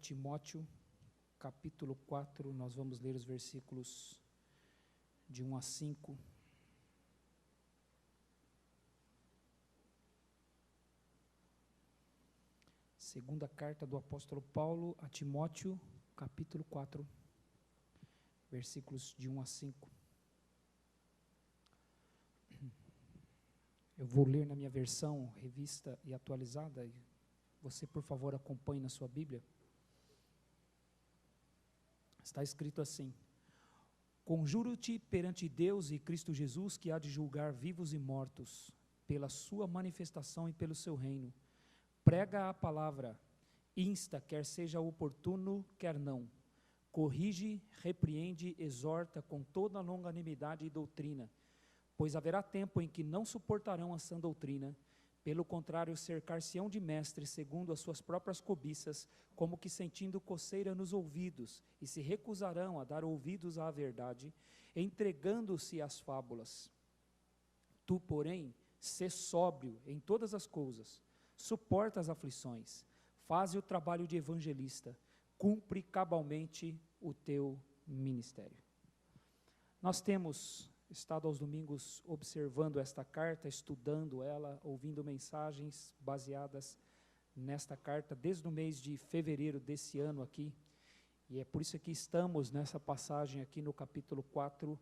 Timóteo, capítulo 4, nós vamos ler os versículos de 1 a 5. Segunda carta do apóstolo Paulo a Timóteo, capítulo 4, versículos de 1 a 5. Eu vou ler na minha versão, revista e atualizada, e você, por favor, acompanhe na sua Bíblia. Está escrito assim: Conjuro-te perante Deus e Cristo Jesus, que há de julgar vivos e mortos, pela sua manifestação e pelo seu reino. Prega a palavra, insta, quer seja oportuno, quer não. Corrige, repreende, exorta com toda longanimidade e doutrina, pois haverá tempo em que não suportarão a sã doutrina, pelo contrário, cercar-se-ão de mestres segundo as suas próprias cobiças, como que sentindo coceira nos ouvidos, e se recusarão a dar ouvidos à verdade, entregando-se às fábulas. Tu, porém, sê sóbrio em todas as coisas, suporta as aflições, faze o trabalho de evangelista, cumpre cabalmente o teu ministério. Nós temos estado aos domingos observando esta carta, estudando ela, ouvindo mensagens baseadas nesta carta, desde o mês de fevereiro desse ano aqui, e é por isso que estamos nessa passagem aqui no capítulo 4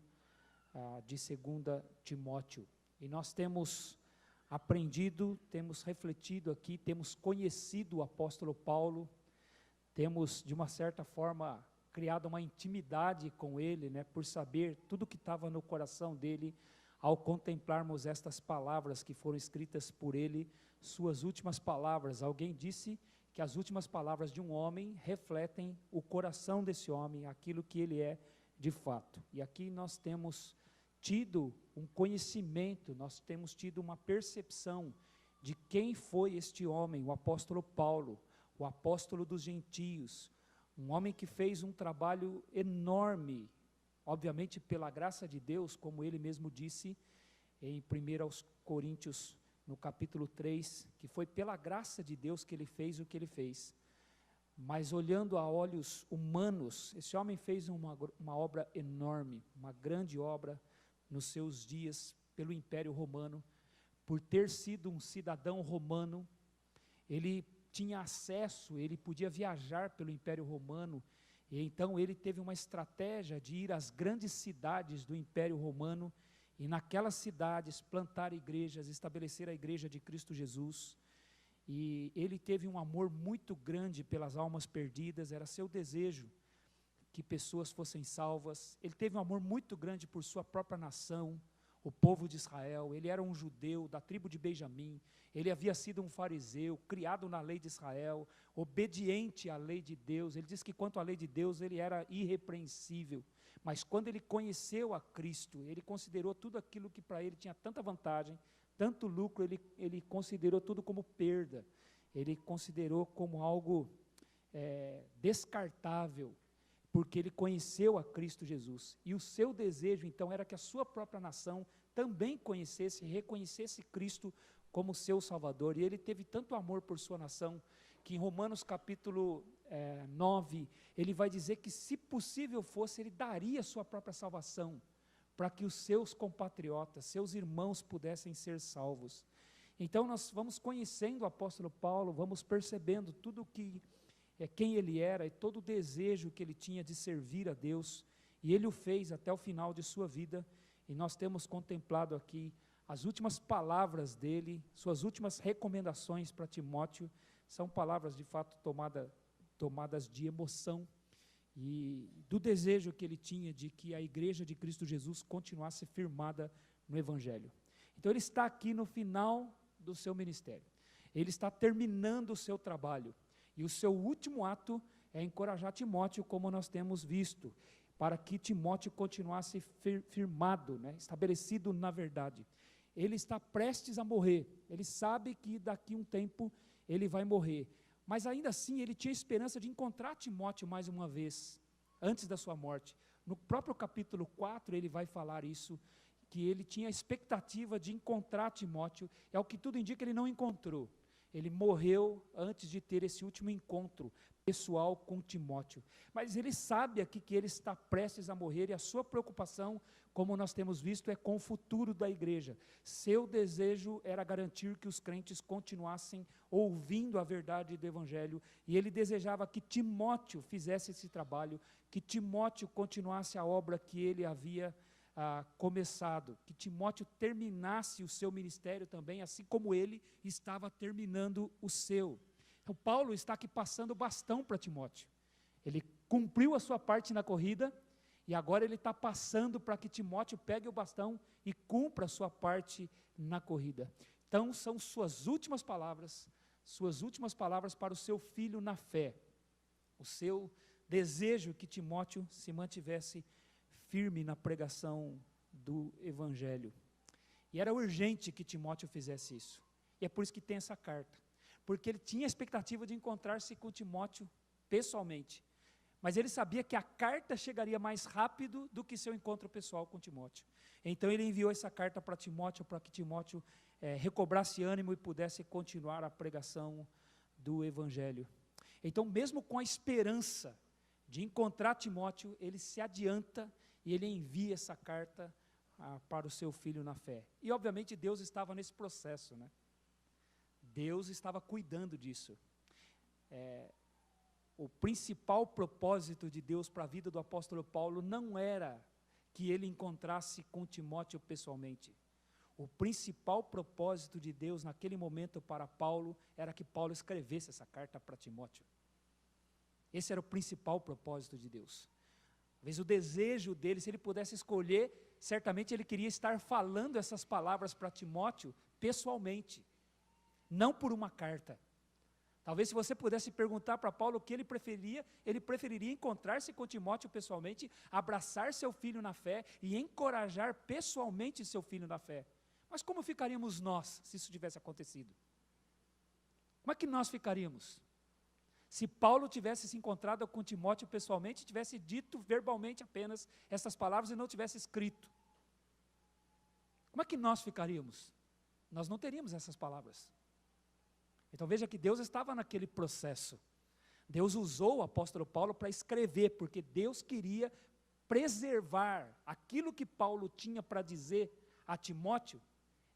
de 2 Timóteo, e nós temos aprendido, temos refletido aqui, temos conhecido o apóstolo Paulo, temos de uma certa forma criado uma intimidade com ele, por saber tudo que estava no coração dele, ao contemplarmos estas palavras que foram escritas por ele, suas últimas palavras. Alguém disse que as últimas palavras de um homem refletem o coração desse homem, aquilo que ele é de fato. E aqui nós temos tido um conhecimento, nós temos tido uma percepção de quem foi este homem, o apóstolo Paulo, o apóstolo dos gentios, um homem que fez um trabalho enorme, obviamente pela graça de Deus, como ele mesmo disse em 1 Coríntios, no capítulo 3, que foi pela graça de Deus que ele fez o que ele fez. Mas olhando a olhos humanos, esse homem fez uma obra enorme, uma grande obra nos seus dias pelo Império Romano. Por ter sido um cidadão romano, ele tinha acesso, ele podia viajar pelo Império Romano, e então ele teve uma estratégia de ir às grandes cidades do Império Romano, e naquelas cidades plantar igrejas, estabelecer a igreja de Cristo Jesus, e ele teve um amor muito grande pelas almas perdidas, era seu desejo que pessoas fossem salvas. Ele teve um amor muito grande por sua própria nação, o povo de Israel. Ele era um judeu da tribo de Benjamim, ele havia sido um fariseu, criado na lei de Israel, obediente à lei de Deus. Ele diz que quanto à lei de Deus ele era irrepreensível, mas quando ele conheceu a Cristo, ele considerou tudo aquilo que para ele tinha tanta vantagem, tanto lucro, ele considerou tudo como perda, ele considerou como algo descartável, porque ele conheceu a Cristo Jesus, e o seu desejo então era que a sua própria nação também conhecesse e reconhecesse Cristo como seu Salvador, e ele teve tanto amor por sua nação, que em Romanos capítulo 9, ele vai dizer que se possível fosse, ele daria a sua própria salvação, para que os seus compatriotas, seus irmãos pudessem ser salvos. Então nós vamos conhecendo o apóstolo Paulo, vamos percebendo tudo que quem ele era e todo o desejo que ele tinha de servir a Deus, e ele o fez até o final de sua vida, e nós temos contemplado aqui as últimas palavras dele, suas últimas recomendações para Timóteo, são palavras de fato tomadas de emoção, e do desejo que ele tinha de que a igreja de Cristo Jesus continuasse firmada no Evangelho. Então ele está aqui no final do seu ministério, ele está terminando o seu trabalho, e o seu último ato é encorajar Timóteo, como nós temos visto, para que Timóteo continuasse firmado, estabelecido na verdade. Ele está prestes a morrer, ele sabe que daqui a um tempo ele vai morrer, mas ainda assim ele tinha esperança de encontrar Timóteo mais uma vez, antes da sua morte. No próprio capítulo 4 ele vai falar isso, que ele tinha a expectativa de encontrar Timóteo, é o que tudo indica, ele não encontrou. ele morreu antes de ter esse último encontro pessoal com Timóteo. Mas ele sabe aqui que ele está prestes a morrer, e a sua preocupação, como nós temos visto, é com o futuro da igreja. Seu desejo era garantir que os crentes continuassem ouvindo a verdade do Evangelho, e ele desejava que Timóteo fizesse esse trabalho, que Timóteo continuasse a obra que ele havia começado, que Timóteo terminasse o seu ministério também, assim como ele estava terminando o seu. Então Paulo está aqui passando o bastão para Timóteo. Ele cumpriu a sua parte na corrida, e agora ele está passando para que Timóteo pegue o bastão e cumpra a sua parte na corrida. Então são suas últimas palavras para o seu filho na fé, o seu desejo que Timóteo se mantivesse firme na pregação do Evangelho. E era urgente que Timóteo fizesse isso, e é por isso que tem essa carta, porque ele tinha a expectativa de encontrar-se com Timóteo pessoalmente, mas ele sabia que a carta chegaria mais rápido do que seu encontro pessoal com Timóteo. Então ele enviou essa carta para Timóteo, para que Timóteo recobrasse ânimo e pudesse continuar a pregação do Evangelho. Então, mesmo com a esperança de encontrar Timóteo, ele se adianta e ele envia essa carta para o seu filho na fé. E obviamente Deus estava nesse processo, né? Deus estava cuidando disso. O principal propósito de Deus para a vida do apóstolo Paulo não era que ele encontrasse com Timóteo pessoalmente. O principal propósito de Deus naquele momento para Paulo era que Paulo escrevesse essa carta para Timóteo. Esse era o principal propósito de Deus. Às vezes o desejo dele, se ele pudesse escolher, certamente ele queria estar falando essas palavras para Timóteo pessoalmente, não por uma carta. Talvez se você pudesse perguntar para Paulo o que ele preferiria encontrar-se com Timóteo pessoalmente, abraçar seu filho na fé e encorajar pessoalmente seu filho na fé. Mas como ficaríamos nós, se isso tivesse acontecido? Como é que nós ficaríamos? Se Paulo tivesse se encontrado com Timóteo pessoalmente, tivesse dito verbalmente apenas essas palavras e não tivesse escrito, como é que nós ficaríamos? Nós não teríamos essas palavras. Então veja que Deus estava naquele processo. Deus usou o apóstolo Paulo para escrever, porque Deus queria preservar aquilo que Paulo tinha para dizer a Timóteo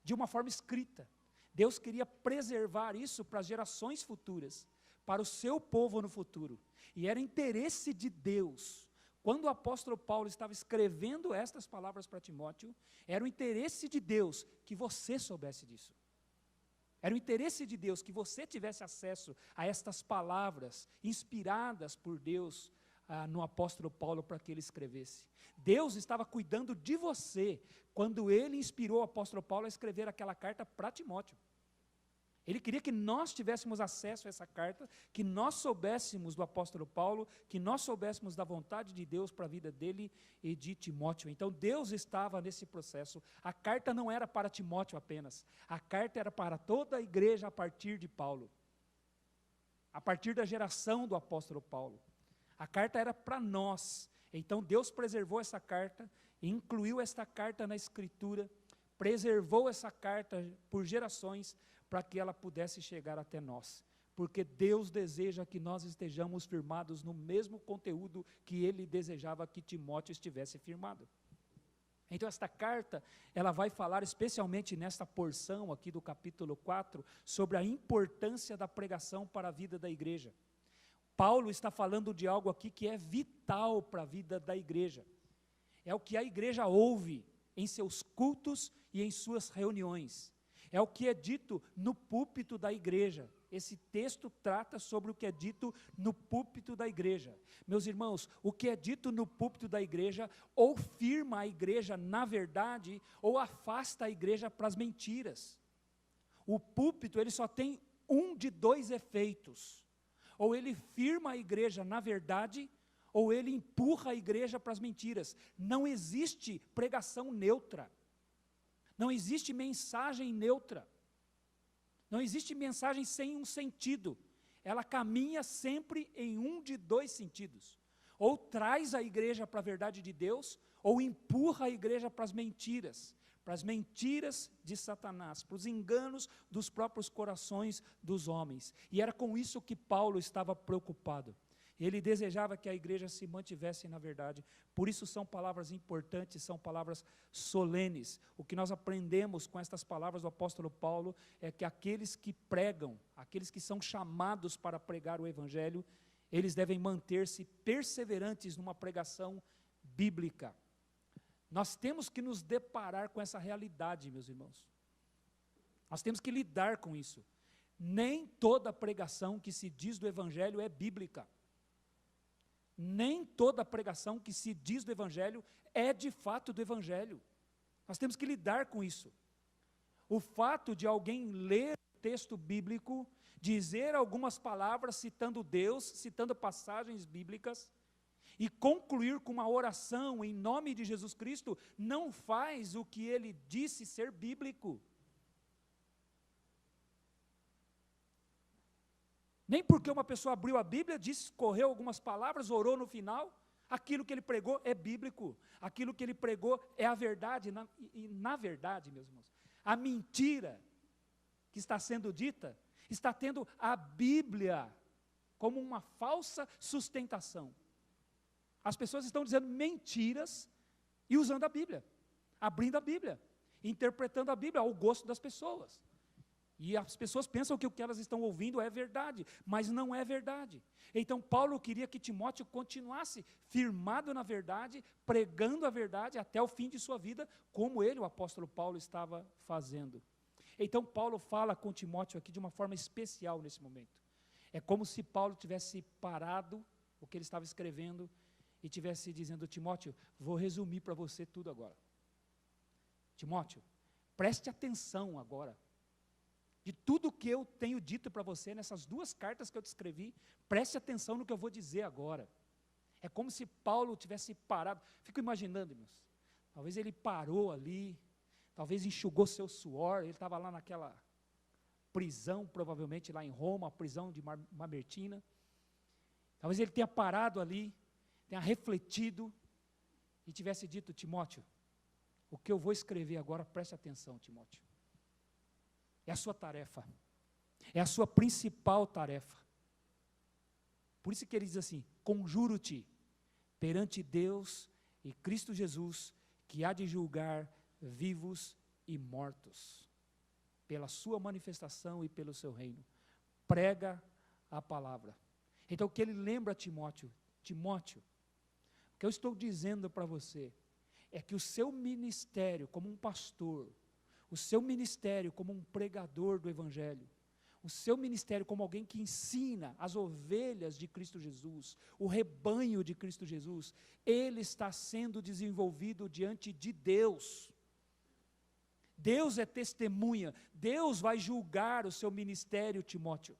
de uma forma escrita. Deus queria preservar isso para as gerações futuras, para o seu povo no futuro. E era interesse de Deus, quando o apóstolo Paulo estava escrevendo estas palavras para Timóteo, era o interesse de Deus que você soubesse disso. Era o interesse de Deus que você tivesse acesso a estas palavras inspiradas por Deus no apóstolo Paulo para que ele escrevesse. Deus estava cuidando de você quando ele inspirou o apóstolo Paulo a escrever aquela carta para Timóteo. Ele queria que nós tivéssemos acesso a essa carta, que nós soubéssemos do apóstolo Paulo, que nós soubéssemos da vontade de Deus para a vida dele e de Timóteo. Então Deus estava nesse processo. A carta não era para Timóteo apenas, a carta era para toda a igreja a partir de Paulo, a partir da geração do apóstolo Paulo. A carta era para nós. Então Deus preservou essa carta, incluiu esta carta na Escritura, preservou essa carta por gerações, para que ela pudesse chegar até nós, porque Deus deseja que nós estejamos firmados no mesmo conteúdo que Ele desejava que Timóteo estivesse firmado. Então esta carta, ela vai falar especialmente nesta porção aqui do capítulo 4, sobre a importância da pregação para a vida da igreja. Paulo está falando de algo aqui que é vital para a vida da igreja, é o que a igreja ouve em seus cultos e em suas reuniões. É o que é dito no púlpito da igreja. Esse texto trata sobre o que é dito no púlpito da igreja. Meus irmãos, o que é dito no púlpito da igreja ou firma a igreja na verdade, ou afasta a igreja para as mentiras. O púlpito, ele só tem um de dois efeitos. Ou ele firma a igreja na verdade, ou ele empurra a igreja para as mentiras. Não existe pregação neutra. Não existe mensagem neutra, não existe mensagem sem um sentido, ela caminha sempre em um de dois sentidos, ou traz a igreja para a verdade de Deus, ou empurra a igreja para as mentiras de Satanás, para os enganos dos próprios corações dos homens. E era com isso que Paulo estava preocupado. Ele desejava que a igreja se mantivesse na verdade. Por isso são palavras importantes, são palavras solenes. O que nós aprendemos com estas palavras do apóstolo Paulo é que aqueles que pregam, aqueles que são chamados para pregar o evangelho, eles devem manter-se perseverantes numa pregação bíblica. Nós temos que nos deparar com essa realidade, meus irmãos. Nós temos que lidar com isso. Nem toda pregação que se diz do evangelho é bíblica. Nem toda pregação que se diz do evangelho é de fato do evangelho. Nós temos que lidar com isso. O fato de alguém ler o texto bíblico, dizer algumas palavras citando Deus, citando passagens bíblicas, e concluir com uma oração em nome de Jesus Cristo, não faz o que ele disse ser bíblico. Nem porque uma pessoa abriu a Bíblia, discorreu algumas palavras, orou no final, aquilo que ele pregou é bíblico, aquilo que ele pregou é a verdade, e na verdade, meus irmãos, a mentira que está sendo dita, está tendo a Bíblia como uma falsa sustentação. As pessoas estão dizendo mentiras e usando a Bíblia, abrindo a Bíblia, interpretando a Bíblia ao gosto das pessoas. E as pessoas pensam que o que elas estão ouvindo é verdade, mas não é verdade. Então Paulo queria que Timóteo continuasse firmado na verdade, pregando a verdade até o fim de sua vida, como ele, o apóstolo Paulo, estava fazendo. Então Paulo fala com Timóteo aqui de uma forma especial nesse momento. É como se Paulo tivesse parado o que ele estava escrevendo e tivesse dizendo: Timóteo, vou resumir para você tudo agora. Timóteo, preste atenção agora. De tudo que eu tenho dito para você nessas duas cartas que eu te escrevi, preste atenção no que eu vou dizer agora. É como se Paulo tivesse parado. Fico imaginando, irmãos, talvez ele parou ali, talvez enxugou seu suor, ele estava lá naquela prisão, provavelmente lá em Roma, a prisão de Mamertina. Talvez ele tenha parado ali, tenha refletido e tivesse dito: Timóteo, o que eu vou escrever agora, preste atenção, Timóteo. É a sua tarefa, é a sua principal tarefa. Por isso que ele diz assim: conjuro-te perante Deus e Cristo Jesus, que há de julgar vivos e mortos, pela sua manifestação e pelo seu reino. Prega a palavra. Então o que ele lembra a Timóteo: Timóteo, o que eu estou dizendo para você é que o seu ministério como um pastor, o seu ministério como um pregador do evangelho, o seu ministério como alguém que ensina as ovelhas de Cristo Jesus, o rebanho de Cristo Jesus, ele está sendo desenvolvido diante de Deus. Deus é testemunha, Deus vai julgar o seu ministério, Timóteo.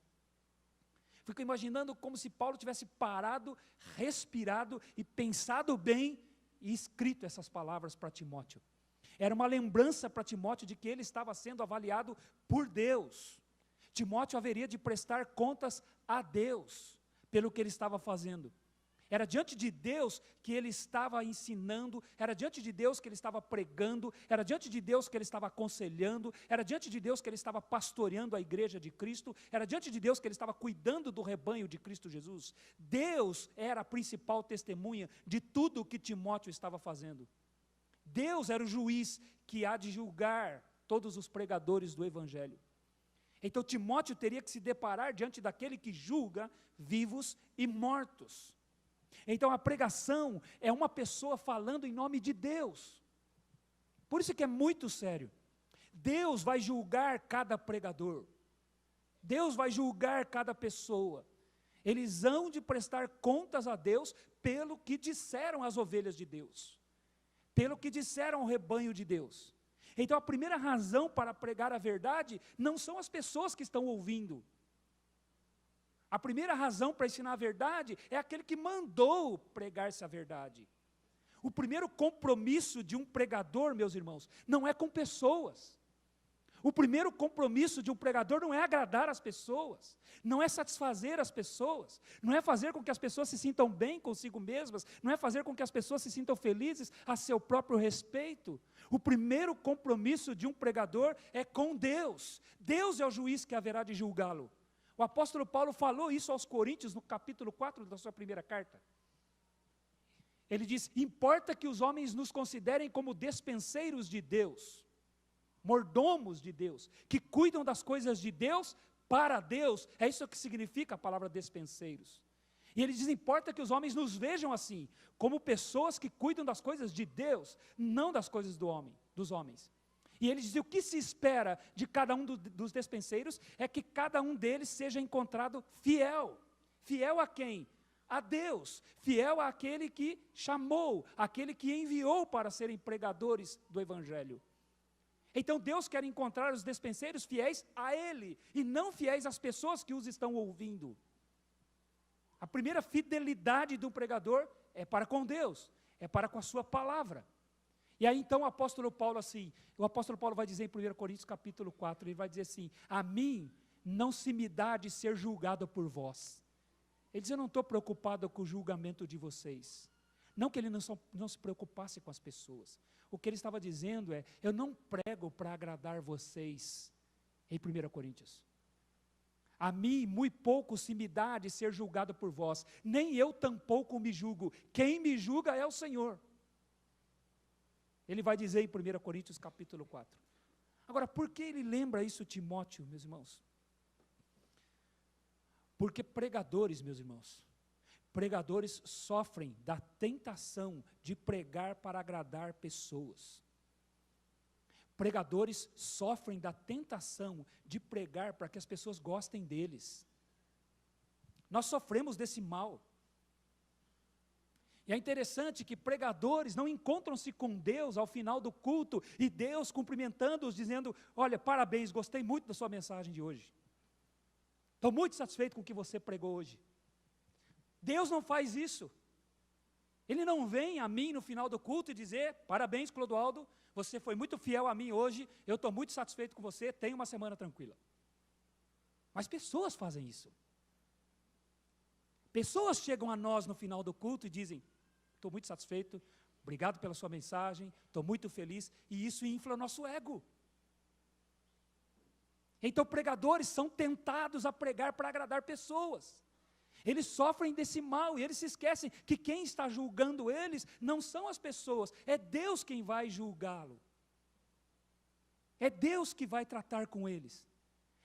Fico imaginando como se Paulo tivesse parado, respirado e pensado bem e escrito essas palavras para Timóteo. Era uma lembrança para Timóteo de que ele estava sendo avaliado por Deus. Timóteo haveria de prestar contas a Deus pelo que ele estava fazendo. Era diante de Deus que ele estava ensinando, era diante de Deus que ele estava pregando, era diante de Deus que ele estava aconselhando, era diante de Deus que ele estava pastoreando a igreja de Cristo, era diante de Deus que ele estava cuidando do rebanho de Cristo Jesus. Deus era a principal testemunha de tudo o que Timóteo estava fazendo. Deus era o juiz que há de julgar todos os pregadores do evangelho. Então Timóteo teria que se deparar diante daquele que julga vivos e mortos. Então a pregação é uma pessoa falando em nome de Deus. Por isso que é muito sério. Deus vai julgar cada pregador. Deus vai julgar cada pessoa. Eles hão de prestar contas a Deus pelo que disseram as ovelhas de Deus, pelo que disseram ao rebanho de Deus. Então a primeira razão para pregar a verdade não são as pessoas que estão ouvindo. A primeira razão para ensinar a verdade é aquele que mandou pregar-se a verdade. O primeiro compromisso de um pregador, meus irmãos, não é com pessoas. O primeiro compromisso de um pregador não é agradar as pessoas, não é satisfazer as pessoas, não é fazer com que as pessoas se sintam bem consigo mesmas, não é fazer com que as pessoas se sintam felizes a seu próprio respeito. O primeiro compromisso de um pregador é com Deus. Deus é o juiz que haverá de julgá-lo. O apóstolo Paulo falou isso aos Coríntios no capítulo 4 da sua primeira carta. Ele diz: importa que os homens nos considerem como despenseiros de Deus, mordomos de Deus, que cuidam das coisas de Deus para Deus. É isso que significa a palavra despenseiros. E ele diz: importa que os homens nos vejam assim, como pessoas que cuidam das coisas de Deus, não das coisas dos homens. E ele diz: o que se espera de cada um dos despenseiros é que cada um deles seja encontrado fiel. Fiel a quem? A Deus. Fiel àquele que chamou, aquele que enviou para serem pregadores do Evangelho. Então Deus quer encontrar os despenseiros fiéis a Ele, e não fiéis às pessoas que os estão ouvindo. A primeira fidelidade do pregador é para com Deus, é para com a sua palavra. E aí então o apóstolo Paulo vai dizer em 1 Coríntios capítulo 4, ele vai dizer assim: a mim não se me dá de ser julgado por vós. Ele diz: eu não estou preocupado com o julgamento de vocês. Não que ele não se preocupasse com as pessoas. O que ele estava dizendo é: eu não prego para agradar vocês, em 1 Coríntios. A mim muito pouco se me dá de ser julgado por vós, nem eu tampouco me julgo. Quem me julga é o Senhor. Ele vai dizer em 1 Coríntios capítulo 4. Agora, por que ele lembra isso, Timóteo, meus irmãos? Porque pregadores, meus irmãos, pregadores sofrem da tentação de pregar para agradar pessoas. Pregadores sofrem da tentação de pregar para que as pessoas gostem deles. Nós sofremos desse mal. E é interessante que pregadores não encontram-se com Deus ao final do culto, e Deus cumprimentando-os, dizendo: olha, parabéns, gostei muito da sua mensagem de hoje. Estou muito satisfeito com o que você pregou hoje. Deus não faz isso. Ele não vem a mim no final do culto e dizer: parabéns, Clodoaldo, você foi muito fiel a mim hoje, eu estou muito satisfeito com você, tenha uma semana tranquila. Mas pessoas fazem isso. Pessoas chegam a nós no final do culto e dizem: estou muito satisfeito, obrigado pela sua mensagem, estou muito feliz, e isso infla o nosso ego. Então pregadores são tentados a pregar para agradar pessoas. Eles sofrem desse mal e eles se esquecem que quem está julgando eles não são as pessoas, é Deus quem vai julgá-lo. É Deus que vai tratar com eles.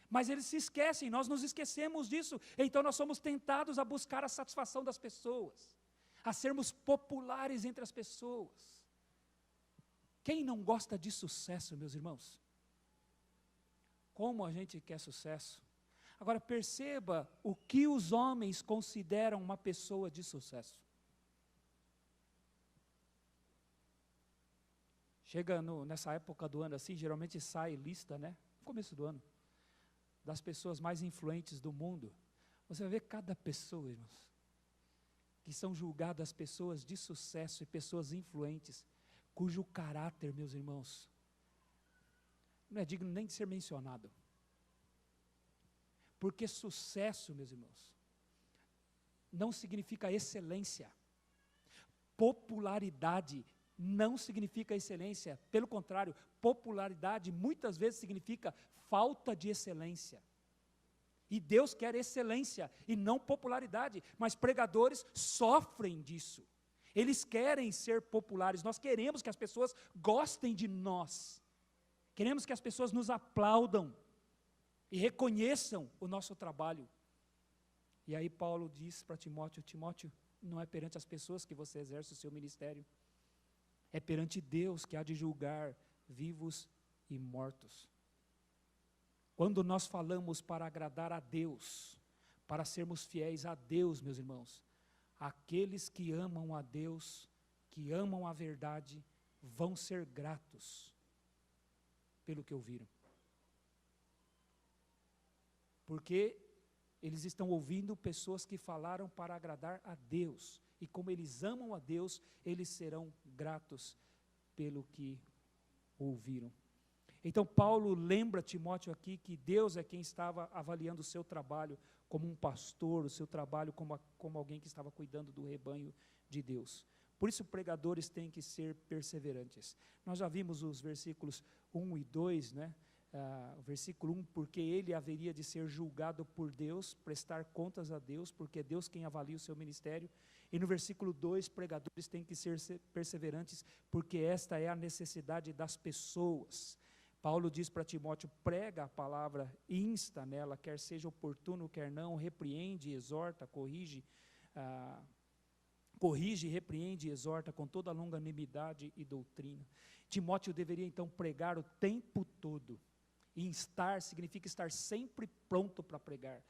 Mas eles se esquecem, nós nos esquecemos disso. Então nós somos tentados a buscar a satisfação das pessoas, a sermos populares entre as pessoas. Quem não gosta de sucesso, meus irmãos? Como a gente quer sucesso? Agora perceba o que os homens consideram uma pessoa de sucesso. Chega nessa época do ano assim, geralmente sai lista, né? No começo do ano, das pessoas mais influentes do mundo. Você vai ver cada pessoa, irmãos, que são julgadas pessoas de sucesso e pessoas influentes, cujo caráter, meus irmãos, não é digno nem de ser mencionado. Porque sucesso, meus irmãos, não significa excelência. Popularidade não significa excelência. Pelo contrário, popularidade muitas vezes significa falta de excelência. E Deus quer excelência e não popularidade. Mas pregadores sofrem disso. Eles querem ser populares. Nós queremos que as pessoas gostem de nós. Queremos que as pessoas nos aplaudam e reconheçam o nosso trabalho. E aí Paulo diz para Timóteo: Timóteo, não é perante as pessoas que você exerce o seu ministério, é perante Deus que há de julgar vivos e mortos. Quando nós falamos para agradar a Deus, para sermos fiéis a Deus, meus irmãos, aqueles que amam a Deus, que amam a verdade, vão ser gratos pelo que ouviram. Porque eles estão ouvindo pessoas que falaram para agradar a Deus. E como eles amam a Deus, eles serão gratos pelo que ouviram. Então Paulo lembra Timóteo aqui que Deus é quem estava avaliando o seu trabalho como um pastor, o seu trabalho como alguém que estava cuidando do rebanho de Deus. Por isso pregadores têm que ser perseverantes. Nós já vimos os versículos 1 e 2, né? O versículo 1, porque ele haveria de ser julgado por Deus, prestar contas a Deus, porque é Deus quem avalia o seu ministério. E no versículo 2, pregadores têm que ser perseverantes, porque esta é a necessidade das pessoas. Paulo diz para Timóteo, prega a palavra, insta nela, quer seja oportuno, quer não, repreende, exorta, corrige, repreende e exorta com toda a longanimidade e doutrina. Timóteo deveria então pregar o tempo todo. E instar significa estar sempre pronto para pregar.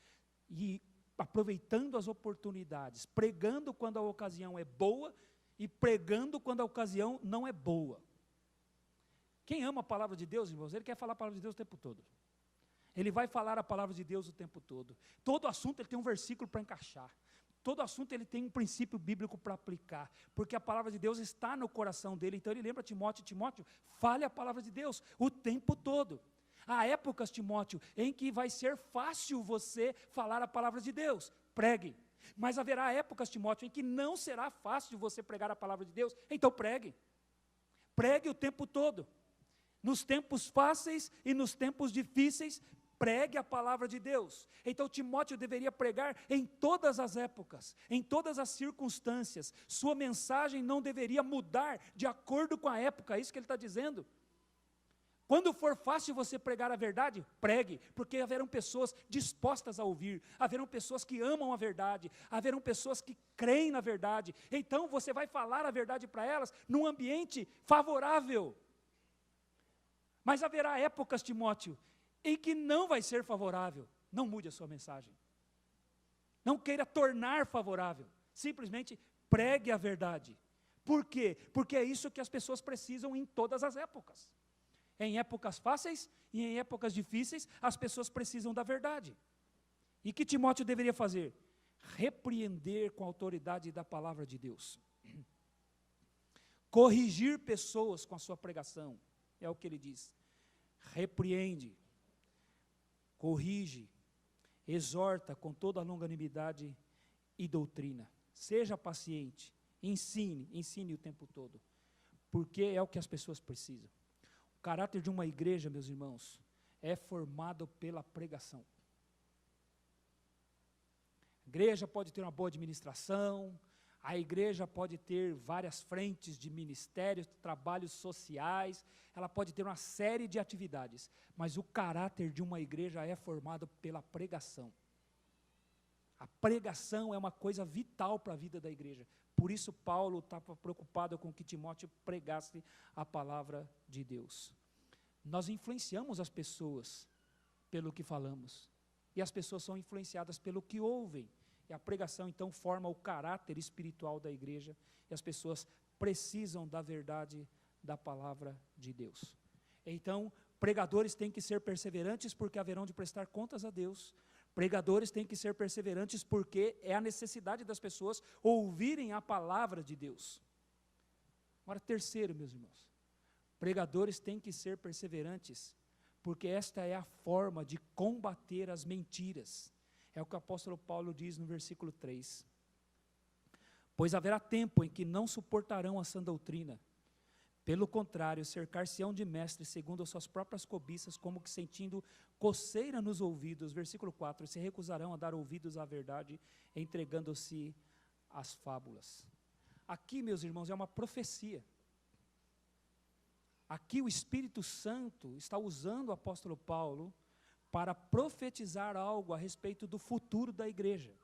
E aproveitando as oportunidades, pregando quando a ocasião é boa e pregando quando a ocasião não é boa. Quem ama a palavra de Deus, irmãos, ele quer falar a palavra de Deus o tempo todo. Ele vai falar a palavra de Deus o tempo todo. Todo assunto ele tem um versículo para encaixar. Todo assunto ele tem um princípio bíblico para aplicar, porque a palavra de Deus está no coração dele. Então ele lembra Timóteo, fale a palavra de Deus o tempo todo. Há épocas, Timóteo, em que vai ser fácil você falar a palavra de Deus, pregue. Mas haverá épocas, Timóteo, em que não será fácil você pregar a palavra de Deus, então pregue. Pregue o tempo todo. Nos tempos fáceis e nos tempos difíceis, pregue a palavra de Deus. Então Timóteo deveria pregar em todas as épocas, em todas as circunstâncias. Sua mensagem não deveria mudar de acordo com a época, é isso que ele está dizendo. Quando for fácil você pregar a verdade, pregue, porque haverão pessoas dispostas a ouvir, haverão pessoas que amam a verdade, haverão pessoas que creem na verdade. Então você vai falar a verdade para elas num ambiente favorável. Mas haverá épocas, Timóteo, em que não vai ser favorável. Não mude a sua mensagem. Não queira tornar favorável. Simplesmente pregue a verdade. Por quê? Porque é isso que as pessoas precisam em todas as épocas. Em épocas fáceis e em épocas difíceis, as pessoas precisam da verdade. E o que Timóteo deveria fazer? Repreender com a autoridade da palavra de Deus. Corrigir pessoas com a sua pregação. É o que ele diz. Repreende, corrige, exorta com toda a longanimidade e doutrina. Seja paciente, ensine o tempo todo. Porque é o que as pessoas precisam. O caráter de uma igreja, meus irmãos, é formado pela pregação. A igreja pode ter uma boa administração, a igreja pode ter várias frentes de ministérios, trabalhos sociais, ela pode ter uma série de atividades, mas o caráter de uma igreja é formado pela pregação. A pregação é uma coisa vital para a vida da igreja. Por isso Paulo estava preocupado com que Timóteo pregasse a palavra de Deus. Nós influenciamos as pessoas pelo que falamos, e as pessoas são influenciadas pelo que ouvem. E a pregação, então, forma o caráter espiritual da igreja, e as pessoas precisam da verdade da palavra de Deus. Então, pregadores têm que ser perseverantes, porque haverão de prestar contas a Deus. Pregadores têm que ser perseverantes, porque é a necessidade das pessoas ouvirem a palavra de Deus. Agora, terceiro, meus irmãos, pregadores têm que ser perseverantes, porque esta é a forma de combater as mentiras. É o que o apóstolo Paulo diz no versículo 3. Pois haverá tempo em que não suportarão a sã doutrina. Pelo contrário, cercar-se-ão de mestres segundo as suas próprias cobiças, como que sentindo coceira nos ouvidos. Versículo 4, se recusarão a dar ouvidos à verdade, entregando-se às fábulas. Aqui, meus irmãos, é uma profecia. Aqui o Espírito Santo está usando o apóstolo Paulo para profetizar algo a respeito do futuro da igreja.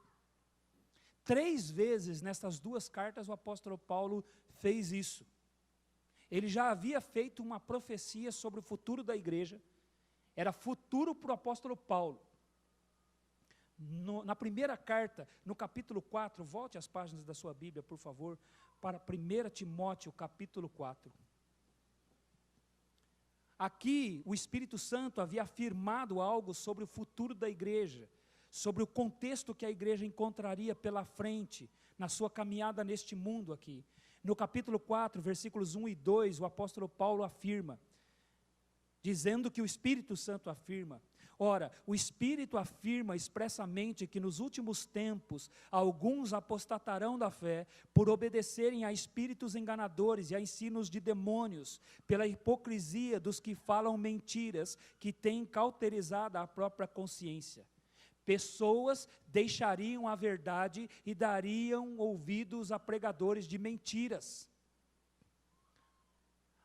3 vezes nestas 2 cartas o apóstolo Paulo fez isso. Ele já havia feito uma profecia sobre o futuro da igreja, era futuro para o apóstolo Paulo. Na primeira carta, no capítulo 4, volte às páginas da sua Bíblia, por favor, para 1 Timóteo, capítulo 4. Aqui, o Espírito Santo havia afirmado algo sobre o futuro da igreja, sobre o contexto que a igreja encontraria pela frente, na sua caminhada neste mundo aqui. No capítulo 4, versículos 1 e 2, o apóstolo Paulo afirma: dizendo que o Espírito Santo afirma. Ora, o Espírito afirma expressamente que nos últimos tempos alguns apostatarão da fé por obedecerem a espíritos enganadores e a ensinos de demônios, pela hipocrisia dos que falam mentiras, que têm cauterizado a própria consciência. Pessoas deixariam a verdade e dariam ouvidos a pregadores de mentiras.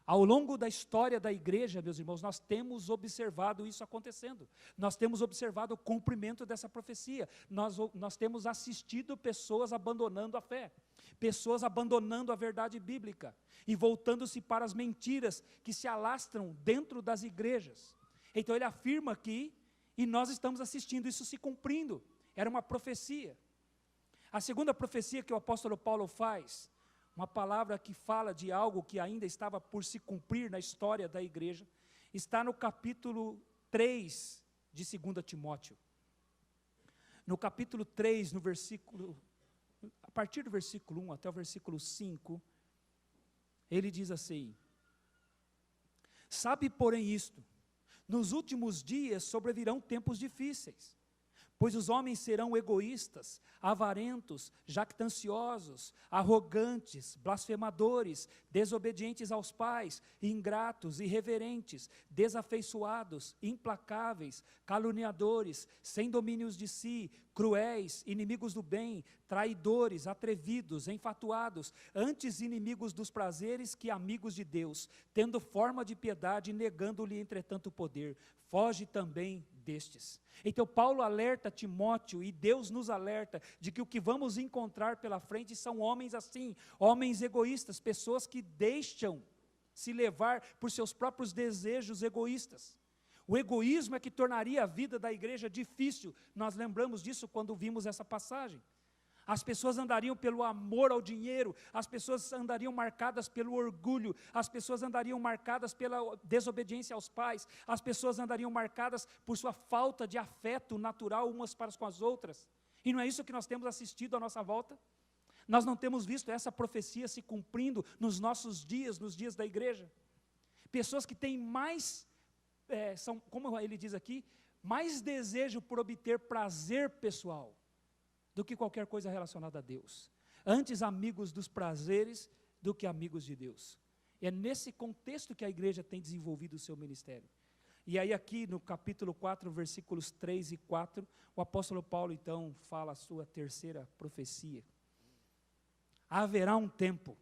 Ao longo da história da igreja, meus irmãos, nós temos observado isso acontecendo. Nós temos observado o cumprimento dessa profecia. Nós temos assistido pessoas abandonando a fé, pessoas abandonando a verdade bíblica e voltando-se para as mentiras que se alastram dentro das igrejas. Então ele afirma aqui, e nós estamos assistindo isso se cumprindo. Era uma profecia. A segunda profecia que o apóstolo Paulo faz, uma palavra que fala de algo que ainda estava por se cumprir na história da igreja, está no capítulo 3 de 2 Timóteo. No capítulo 3, a partir do versículo 1 até o versículo 5, ele diz assim: sabe, porém, isto, nos últimos dias sobrevirão tempos difíceis, pois os homens serão egoístas, avarentos, jactanciosos, arrogantes, blasfemadores, desobedientes aos pais, ingratos, irreverentes, desafeiçoados, implacáveis, caluniadores, sem domínios de si, cruéis, inimigos do bem, traidores, atrevidos, enfatuados, antes inimigos dos prazeres que amigos de Deus, tendo forma de piedade, negando-lhe entretanto o poder. Foge também destes. Então Paulo alerta Timóteo, e Deus nos alerta, de que o que vamos encontrar pela frente são homens assim, homens egoístas, pessoas que deixam se levar por seus próprios desejos egoístas. O egoísmo é que tornaria a vida da igreja difícil. Nós lembramos disso quando vimos essa passagem. As pessoas andariam pelo amor ao dinheiro, as pessoas andariam marcadas pelo orgulho, as pessoas andariam marcadas pela desobediência aos pais, as pessoas andariam marcadas por sua falta de afeto natural umas para com as outras. E não é isso que nós temos assistido à nossa volta? Nós não temos visto essa profecia se cumprindo nos nossos dias, nos dias da igreja? Pessoas que têm mais, são, como ele diz aqui, mais desejo por obter prazer pessoal do que qualquer coisa relacionada a Deus. Antes amigos dos prazeres do que amigos de Deus. É nesse contexto que a igreja tem desenvolvido o seu ministério. E aí aqui no capítulo 4, versículos 3 e 4, o apóstolo Paulo então fala a sua terceira profecia. Haverá um tempo,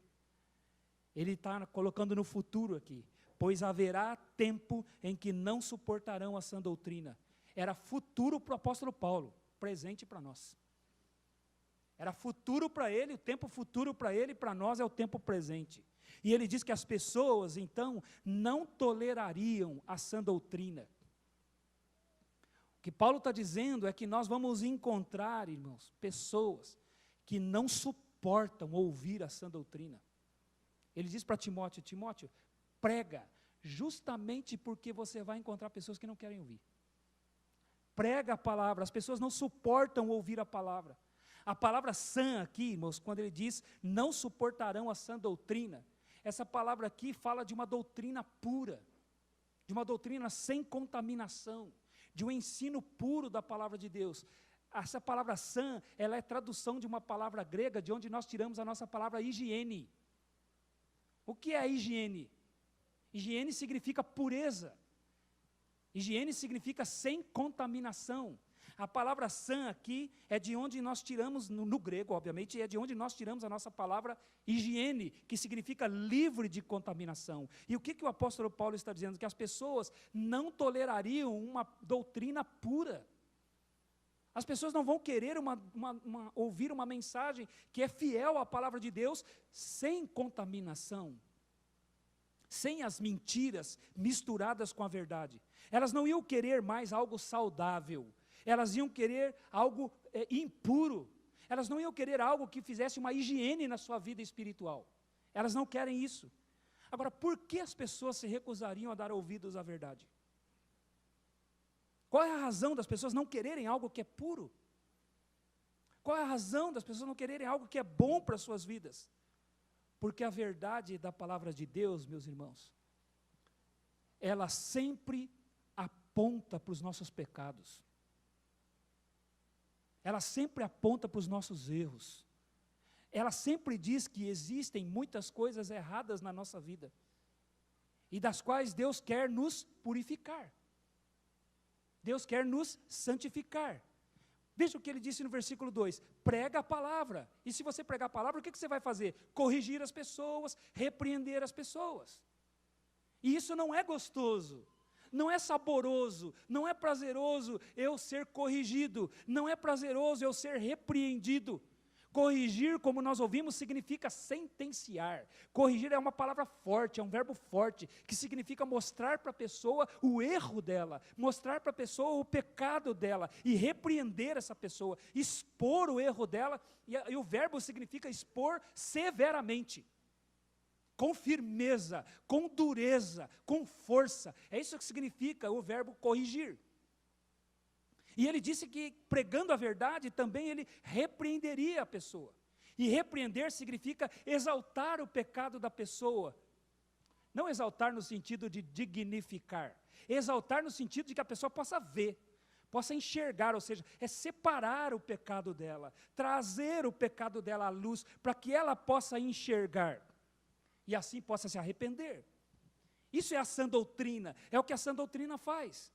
ele está colocando no futuro aqui, pois haverá tempo em que não suportarão a sã doutrina. Era futuro para o apóstolo Paulo, presente para nós. Era futuro para ele, o tempo futuro para ele, para nós é o tempo presente. E ele diz que as pessoas, então, não tolerariam a sã doutrina. O que Paulo está dizendo é que nós vamos encontrar, irmãos, pessoas que não suportam ouvir a sã doutrina. Ele diz para Timóteo: Timóteo, prega, justamente porque você vai encontrar pessoas que não querem ouvir. Prega a palavra, as pessoas não suportam ouvir a palavra. A palavra sã aqui, irmãos, quando ele diz não suportarão a sã doutrina, essa palavra aqui fala de uma doutrina pura, de uma doutrina sem contaminação, de um ensino puro da palavra de Deus. Essa palavra sã, ela é tradução de uma palavra grega, de onde nós tiramos a nossa palavra higiene. O que é higiene? Higiene significa pureza. Higiene significa sem contaminação. A palavra sã aqui é de onde nós tiramos, no grego, obviamente, é de onde nós tiramos a nossa palavra higiene, que significa livre de contaminação. E o que o apóstolo Paulo está dizendo? Que as pessoas não tolerariam uma doutrina pura. As pessoas não vão querer ouvir uma mensagem que é fiel à palavra de Deus, sem contaminação, sem as mentiras misturadas com a verdade. Elas não iam querer mais algo saudável. Elas iam querer algo impuro. Elas não iam querer algo que fizesse uma higiene na sua vida espiritual. Elas não querem isso. Agora, por que as pessoas se recusariam a dar ouvidos à verdade? Qual é a razão das pessoas não quererem algo que é puro? Qual é a razão das pessoas não quererem algo que é bom para as suas vidas? Porque a verdade da palavra de Deus, meus irmãos, ela sempre aponta para os nossos pecados. Ela sempre aponta para os nossos erros. Ela sempre diz que existem muitas coisas erradas na nossa vida, e das quais Deus quer nos purificar. Deus quer nos santificar. Veja o que ele disse no versículo 2, prega a palavra. E se você pregar a palavra, o que você vai fazer? Corrigir as pessoas, repreender as pessoas. E isso não é gostoso, não é saboroso, não é prazeroso eu ser corrigido, não é prazeroso eu ser repreendido. Corrigir, como nós ouvimos, significa sentenciar. Corrigir é uma palavra forte, é um verbo forte, que significa mostrar para a pessoa o erro dela, mostrar para a pessoa o pecado dela, e repreender essa pessoa, expor o erro dela, e o verbo significa expor severamente, com firmeza, com dureza, com força. É isso que significa o verbo corrigir. E ele disse que, pregando a verdade, também ele repreenderia a pessoa. E repreender significa exaltar o pecado da pessoa. Não exaltar no sentido de dignificar. Exaltar no sentido de que a pessoa possa ver, possa enxergar, ou seja, é separar o pecado dela, trazer o pecado dela à luz, para que ela possa enxergar, e assim possa se arrepender. Isso é a sã doutrina, é o que a sã doutrina faz.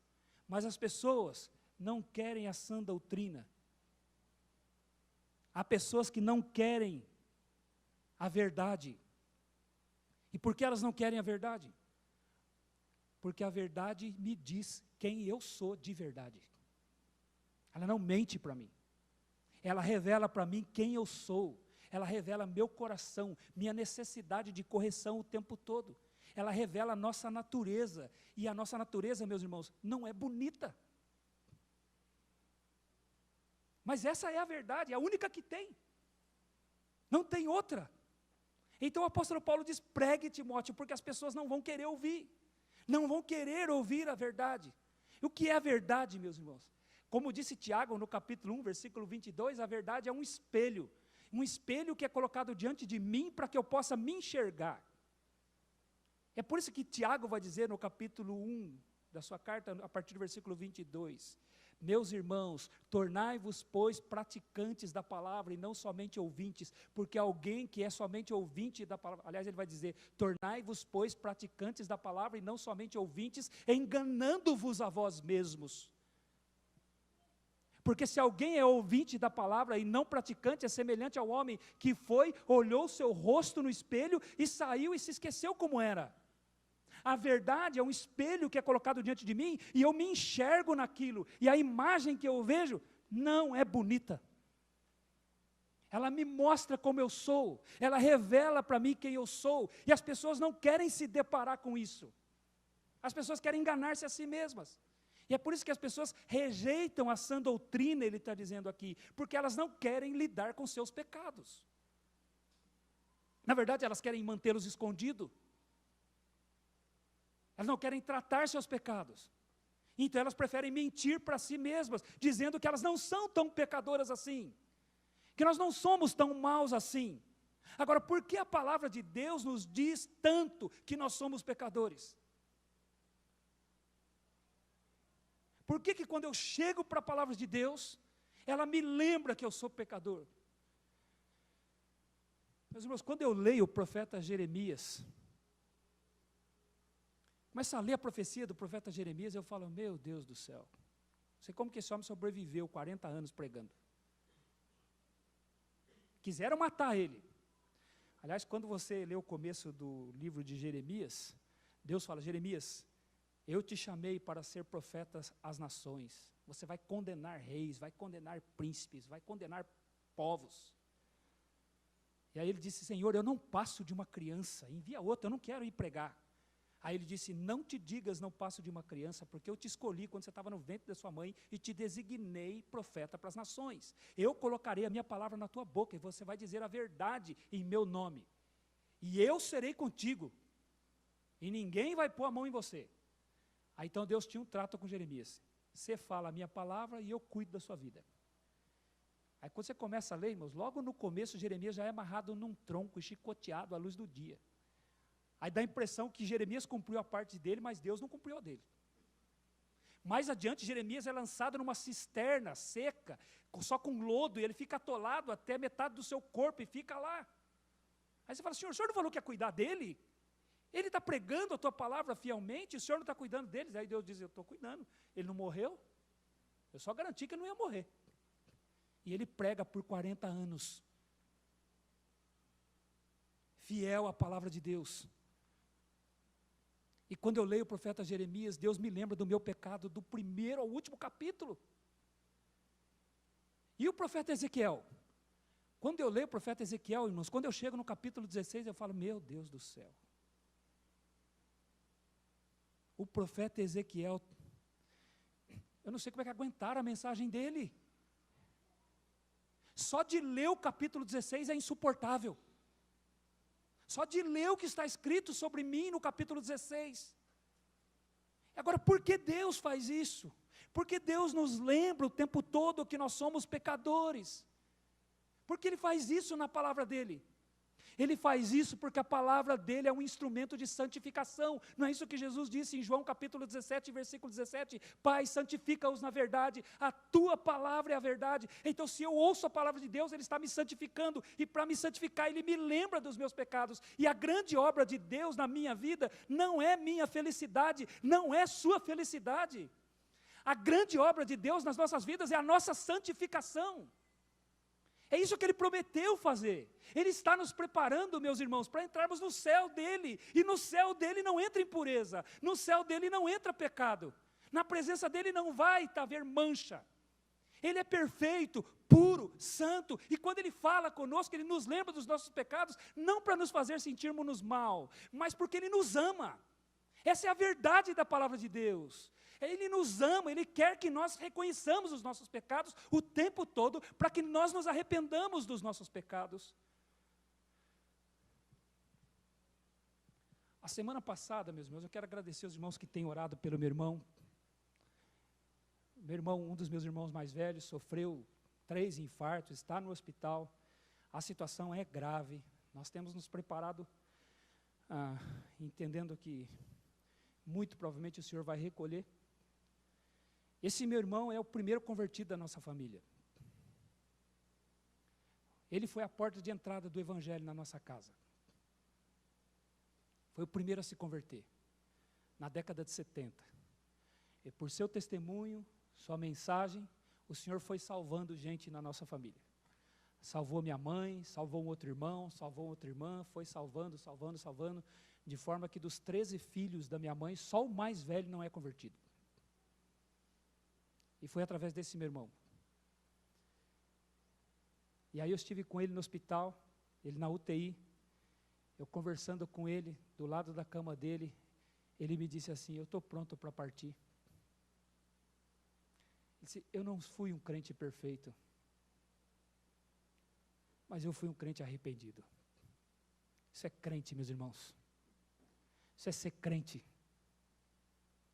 Mas as pessoas não querem a sã doutrina. Há pessoas que não querem a verdade. E por que elas não querem a verdade? Porque a verdade me diz quem eu sou de verdade. Ela não mente para mim. Ela revela para mim quem eu sou. Ela revela meu coração, minha necessidade de correção o tempo todo. Ela revela a nossa natureza. E a nossa natureza, meus irmãos, não é bonita. Mas essa é a verdade, a única que tem. Não tem outra. Então o apóstolo Paulo diz, pregue, Timóteo, porque as pessoas não vão querer ouvir. Não vão querer ouvir a verdade. E o que é a verdade, meus irmãos? Como disse Tiago no capítulo 1, versículo 22, a verdade é um espelho. Um espelho que é colocado diante de mim para que eu possa me enxergar. É por isso que Tiago vai dizer no capítulo 1 da sua carta, a partir do versículo 22, meus irmãos, tornai-vos, pois, praticantes da palavra e não somente ouvintes, porque alguém que é somente ouvinte da palavra, aliás, ele vai dizer, tornai-vos, pois, praticantes da palavra e não somente ouvintes, enganando-vos a vós mesmos. Porque se alguém é ouvinte da palavra e não praticante, é semelhante ao homem que foi, olhou seu rosto no espelho e saiu e se esqueceu como era. A verdade é um espelho que é colocado diante de mim e eu me enxergo naquilo. E a imagem que eu vejo não é bonita. Ela me mostra como eu sou. Ela revela para mim quem eu sou. E as pessoas não querem se deparar com isso. As pessoas querem enganar-se a si mesmas. E é por isso que as pessoas rejeitam a sã doutrina, ele está dizendo aqui. Porque elas não querem lidar com seus pecados. Na verdade, elas querem mantê-los escondidos. Elas não querem tratar seus pecados. Então elas preferem mentir para si mesmas, dizendo que elas não são tão pecadoras assim. Que nós não somos tão maus assim. Agora, por que a palavra de Deus nos diz tanto que nós somos pecadores? Por que quando eu chego para a palavra de Deus, ela me lembra que eu sou pecador? Meus irmãos, quando eu leio o profeta Jeremias, começo a ler a profecia do profeta Jeremias, eu falo, meu Deus do céu, não sei como que esse homem sobreviveu 40 anos pregando. Quiseram matar ele. Aliás, quando você lê o começo do livro de Jeremias, Deus fala, Jeremias, eu te chamei para ser profeta às nações. Você vai condenar reis, vai condenar príncipes, vai condenar povos. E aí ele disse, Senhor, eu não passo de uma criança, envia outra, eu não quero ir pregar. Aí ele disse, não te digas, não passo de uma criança, porque eu te escolhi quando você estava no ventre da sua mãe e te designei profeta para as nações. Eu colocarei a minha palavra na tua boca e você vai dizer a verdade em meu nome. E eu serei contigo. E ninguém vai pôr a mão em você. Aí então Deus tinha um trato com Jeremias. Você fala a minha palavra e eu cuido da sua vida. Aí quando você começa a ler, irmãos, logo no começo Jeremias já é amarrado num tronco e chicoteado à luz do dia. Aí dá a impressão que Jeremias cumpriu a parte dele, mas Deus não cumpriu a dele. Mais adiante, Jeremias é lançado numa cisterna seca, só com lodo, e ele fica atolado até metade do seu corpo, e fica lá. Aí você fala, Senhor, o Senhor não falou que ia cuidar dele? Ele está pregando a tua palavra fielmente, o Senhor não está cuidando deles? Aí Deus diz, eu estou cuidando. Ele não morreu? Eu só garanti que ele não ia morrer. E ele prega por 40 anos. Fiel à palavra de Deus. E quando eu leio o profeta Jeremias, Deus me lembra do meu pecado, do primeiro ao último capítulo. E o profeta Ezequiel? Quando eu leio o profeta Ezequiel, irmãos, quando eu chego no capítulo 16, eu falo, meu Deus do céu. O profeta Ezequiel, eu não sei como é que aguentaram a mensagem dele. Só de ler o capítulo 16 é insuportável. Só de ler o que está escrito sobre mim no capítulo 16. Agora, por que Deus faz isso? Porque Deus nos lembra o tempo todo que nós somos pecadores. Porque Ele faz isso na palavra dEle. Ele faz isso porque a palavra dEle é um instrumento de santificação. Não é isso que Jesus disse em João capítulo 17, versículo 17? Pai, santifica-os na verdade, a tua palavra é a verdade. Então, se eu ouço a palavra de Deus, Ele está me santificando. E para me santificar, Ele me lembra dos meus pecados. E a grande obra de Deus na minha vida não é minha felicidade, não é sua felicidade. A grande obra de Deus nas nossas vidas é a nossa santificação. É isso que Ele prometeu fazer. Ele está nos preparando, meus irmãos, para entrarmos no céu dEle. E no céu dEle não entra impureza. No céu dEle não entra pecado. Na presença dEle não vai haver mancha. Ele é perfeito, puro, santo. E quando Ele fala conosco, Ele nos lembra dos nossos pecados, não para nos fazer sentirmos mal, mas porque Ele nos ama. Essa é a verdade da palavra de Deus. Ele nos ama, Ele quer que nós reconheçamos os nossos pecados o tempo todo, para que nós nos arrependamos dos nossos pecados. A semana passada, meus irmãos, eu quero agradecer os irmãos que têm orado pelo meu irmão. Meu irmão, um dos meus irmãos mais velhos, sofreu 3 infartos, está no hospital. A situação é grave. Nós temos nos preparado, entendendo que muito provavelmente o Senhor vai recolher. Esse meu irmão é o primeiro convertido da nossa família. Ele foi a porta de entrada do Evangelho na nossa casa. Foi o primeiro a se converter, na década de 70. E por seu testemunho, sua mensagem, o Senhor foi salvando gente na nossa família. Salvou minha mãe, salvou um outro irmão, salvou outra irmã, foi salvando, de forma que dos 13 filhos da minha mãe, só o mais velho não é convertido. E foi através desse meu irmão. E aí eu estive com ele no hospital, ele na UTI, eu conversando com ele, do lado da cama dele, ele me disse assim, eu estou pronto para partir. Ele disse, eu não fui um crente perfeito, mas eu fui um crente arrependido. Isso é crente, meus irmãos. Isso é ser crente.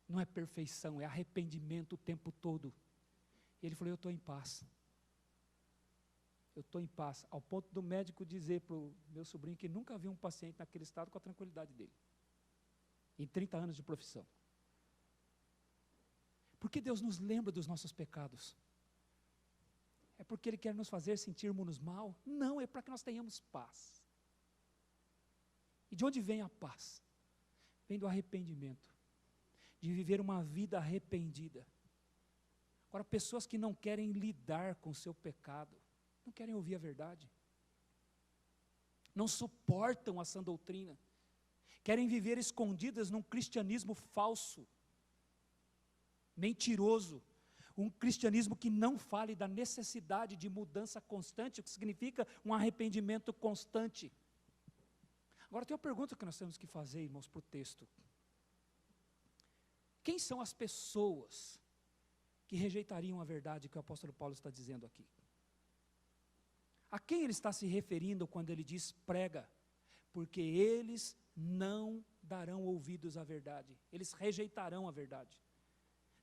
Não é perfeição, é arrependimento o tempo todo. E ele falou, eu estou em paz. Eu estou em paz, ao ponto do médico dizer para o meu sobrinho que nunca viu um paciente naquele estado com a tranquilidade dele. Em 30 anos de profissão. Porque Deus nos lembra dos nossos pecados? É porque Ele quer nos fazer sentirmos mal? Não, é para que nós tenhamos paz. E de onde vem a paz? Vem do arrependimento. De viver uma vida arrependida. Agora, pessoas que não querem lidar com o seu pecado, não querem ouvir a verdade, não suportam a sã doutrina, querem viver escondidas num cristianismo falso, mentiroso, um cristianismo que não fale da necessidade de mudança constante, o que significa um arrependimento constante. Agora tem uma pergunta que nós temos que fazer, irmãos, para o texto. Quem são as pessoas que rejeitariam a verdade que o apóstolo Paulo está dizendo aqui? A quem ele está se referindo quando ele diz prega? Porque eles não darão ouvidos à verdade, eles rejeitarão a verdade,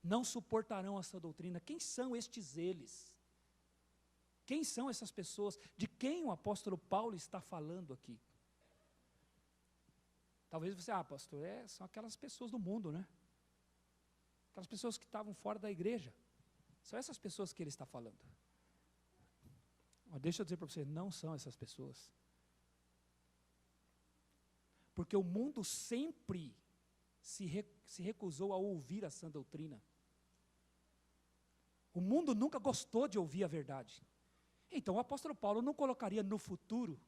não suportarão essa doutrina. Quem são estes eles? Quem são essas pessoas? De quem o apóstolo Paulo está falando aqui? Talvez você, pastor, são aquelas pessoas do mundo, né? Aquelas pessoas que estavam fora da igreja. São essas pessoas que ele está falando. Mas deixa eu dizer para você, não são essas pessoas. Porque o mundo sempre se recusou a ouvir a sã doutrina. O mundo nunca gostou de ouvir a verdade. Então o apóstolo Paulo não colocaria no futuro,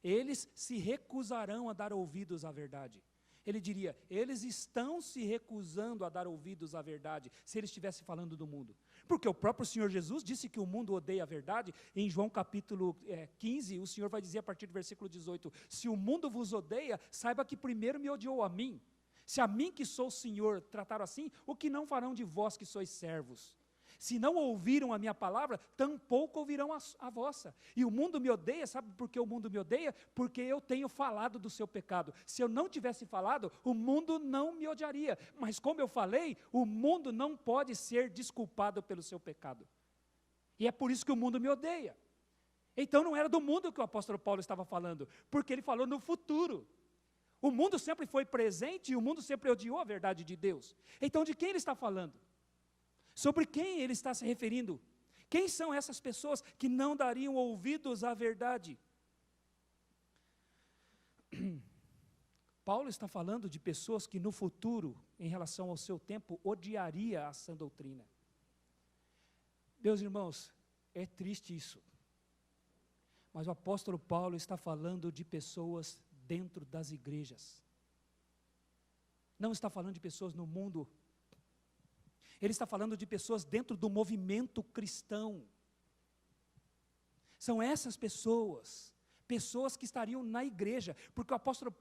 eles se recusarão a dar ouvidos à verdade. Ele diria, eles estão se recusando a dar ouvidos à verdade, se ele estivesse falando do mundo. Porque o próprio Senhor Jesus disse que o mundo odeia a verdade. Em João capítulo 15, o Senhor vai dizer a partir do versículo 18, se o mundo vos odeia, saiba que primeiro me odiou a mim. Se a mim que sou o Senhor trataram assim, o que não farão de vós que sois servos? Se não ouviram a minha palavra, tampouco ouvirão a vossa. E o mundo me odeia, sabe por que o mundo me odeia? Porque eu tenho falado do seu pecado. Se eu não tivesse falado, o mundo não me odiaria. Mas como eu falei, o mundo não pode ser desculpado pelo seu pecado. E é por isso que o mundo me odeia. Então não era do mundo que o apóstolo Paulo estava falando, porque ele falou no futuro. O mundo sempre foi presente e o mundo sempre odiou a verdade de Deus. Então de quem ele está falando? Sobre quem ele está se referindo? Quem são essas pessoas que não dariam ouvidos à verdade? Paulo está falando de pessoas que no futuro, em relação ao seu tempo, odiaria a sã doutrina. Meus irmãos, é triste isso. Mas o apóstolo Paulo está falando de pessoas dentro das igrejas. Não está falando de pessoas no mundo. Ele está falando de pessoas dentro do movimento cristão. São essas pessoas que estariam na igreja, porque o apóstolo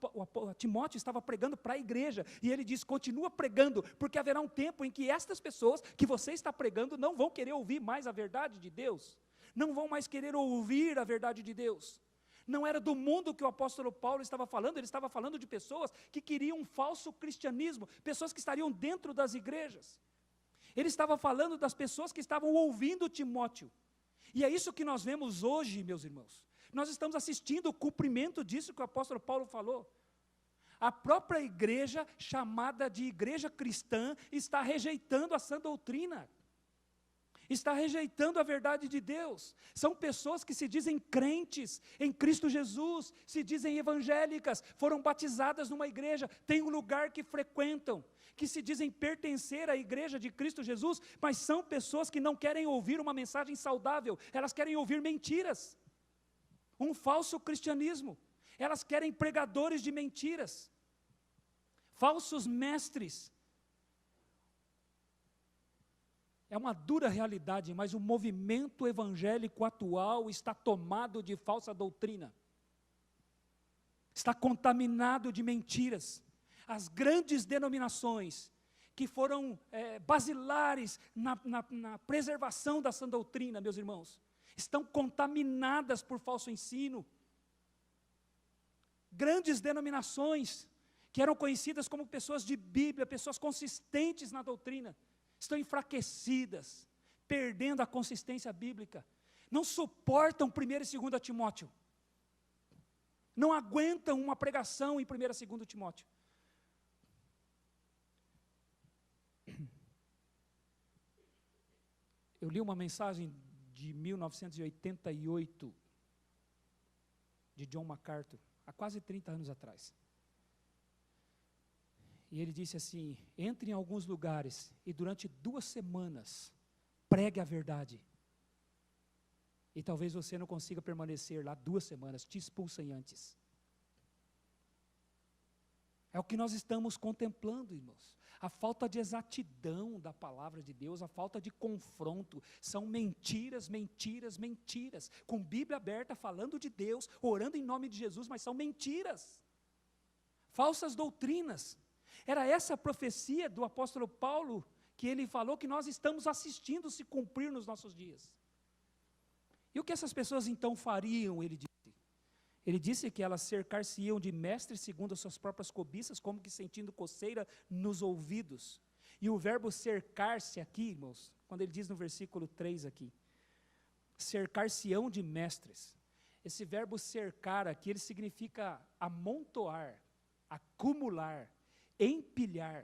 Timóteo estava pregando para a igreja, e ele diz, continua pregando, porque haverá um tempo em que estas pessoas que você está pregando não vão querer ouvir mais a verdade de Deus, não vão mais querer ouvir a verdade de Deus. Não era do mundo que o apóstolo Paulo estava falando, ele estava falando de pessoas que queriam um falso cristianismo, pessoas que estariam dentro das igrejas. Ele estava falando das pessoas que estavam ouvindo Timóteo. E é isso que nós vemos hoje, meus irmãos. Nós estamos assistindo o cumprimento disso que o apóstolo Paulo falou. A própria igreja, chamada de igreja cristã, está rejeitando a sã doutrina. Está rejeitando a verdade de Deus. São pessoas que se dizem crentes em Cristo Jesus, se dizem evangélicas, foram batizadas numa igreja, têm um lugar que frequentam, que se dizem pertencer à igreja de Cristo Jesus, mas são pessoas que não querem ouvir uma mensagem saudável, elas querem ouvir mentiras, um falso cristianismo, elas querem pregadores de mentiras, falsos mestres. É uma dura realidade, mas o movimento evangélico atual está tomado de falsa doutrina, está contaminado de mentiras. As grandes denominações que foram basilares na preservação da sã doutrina, meus irmãos, estão contaminadas por falso ensino. Grandes denominações que eram conhecidas como pessoas de Bíblia, pessoas consistentes na doutrina, estão enfraquecidas, perdendo a consistência bíblica, não suportam 1 e 2 Timóteo, não aguentam uma pregação em 1 e 2 Timóteo. Eu li uma mensagem de 1988, de John MacArthur, há quase 30 anos atrás. E ele disse assim, entre em alguns lugares e durante 2 semanas, pregue a verdade. E talvez você não consiga permanecer lá 2 semanas, te expulsem antes. É o que nós estamos contemplando, irmãos. A falta de exatidão da palavra de Deus, a falta de confronto, são mentiras, mentiras, mentiras. Com Bíblia aberta, falando de Deus, orando em nome de Jesus, mas são mentiras. Falsas doutrinas. Era essa a profecia do apóstolo Paulo, que ele falou que nós estamos assistindo se cumprir nos nossos dias. E o que essas pessoas então fariam, ele disse? Ele disse que elas cercar-se-iam de mestres segundo as suas próprias cobiças, como que sentindo coceira nos ouvidos. E o verbo cercar-se aqui, irmãos, quando ele diz no versículo 3 aqui, cercar-se-ão de mestres. Esse verbo cercar aqui, ele significa amontoar, acumular, empilhar.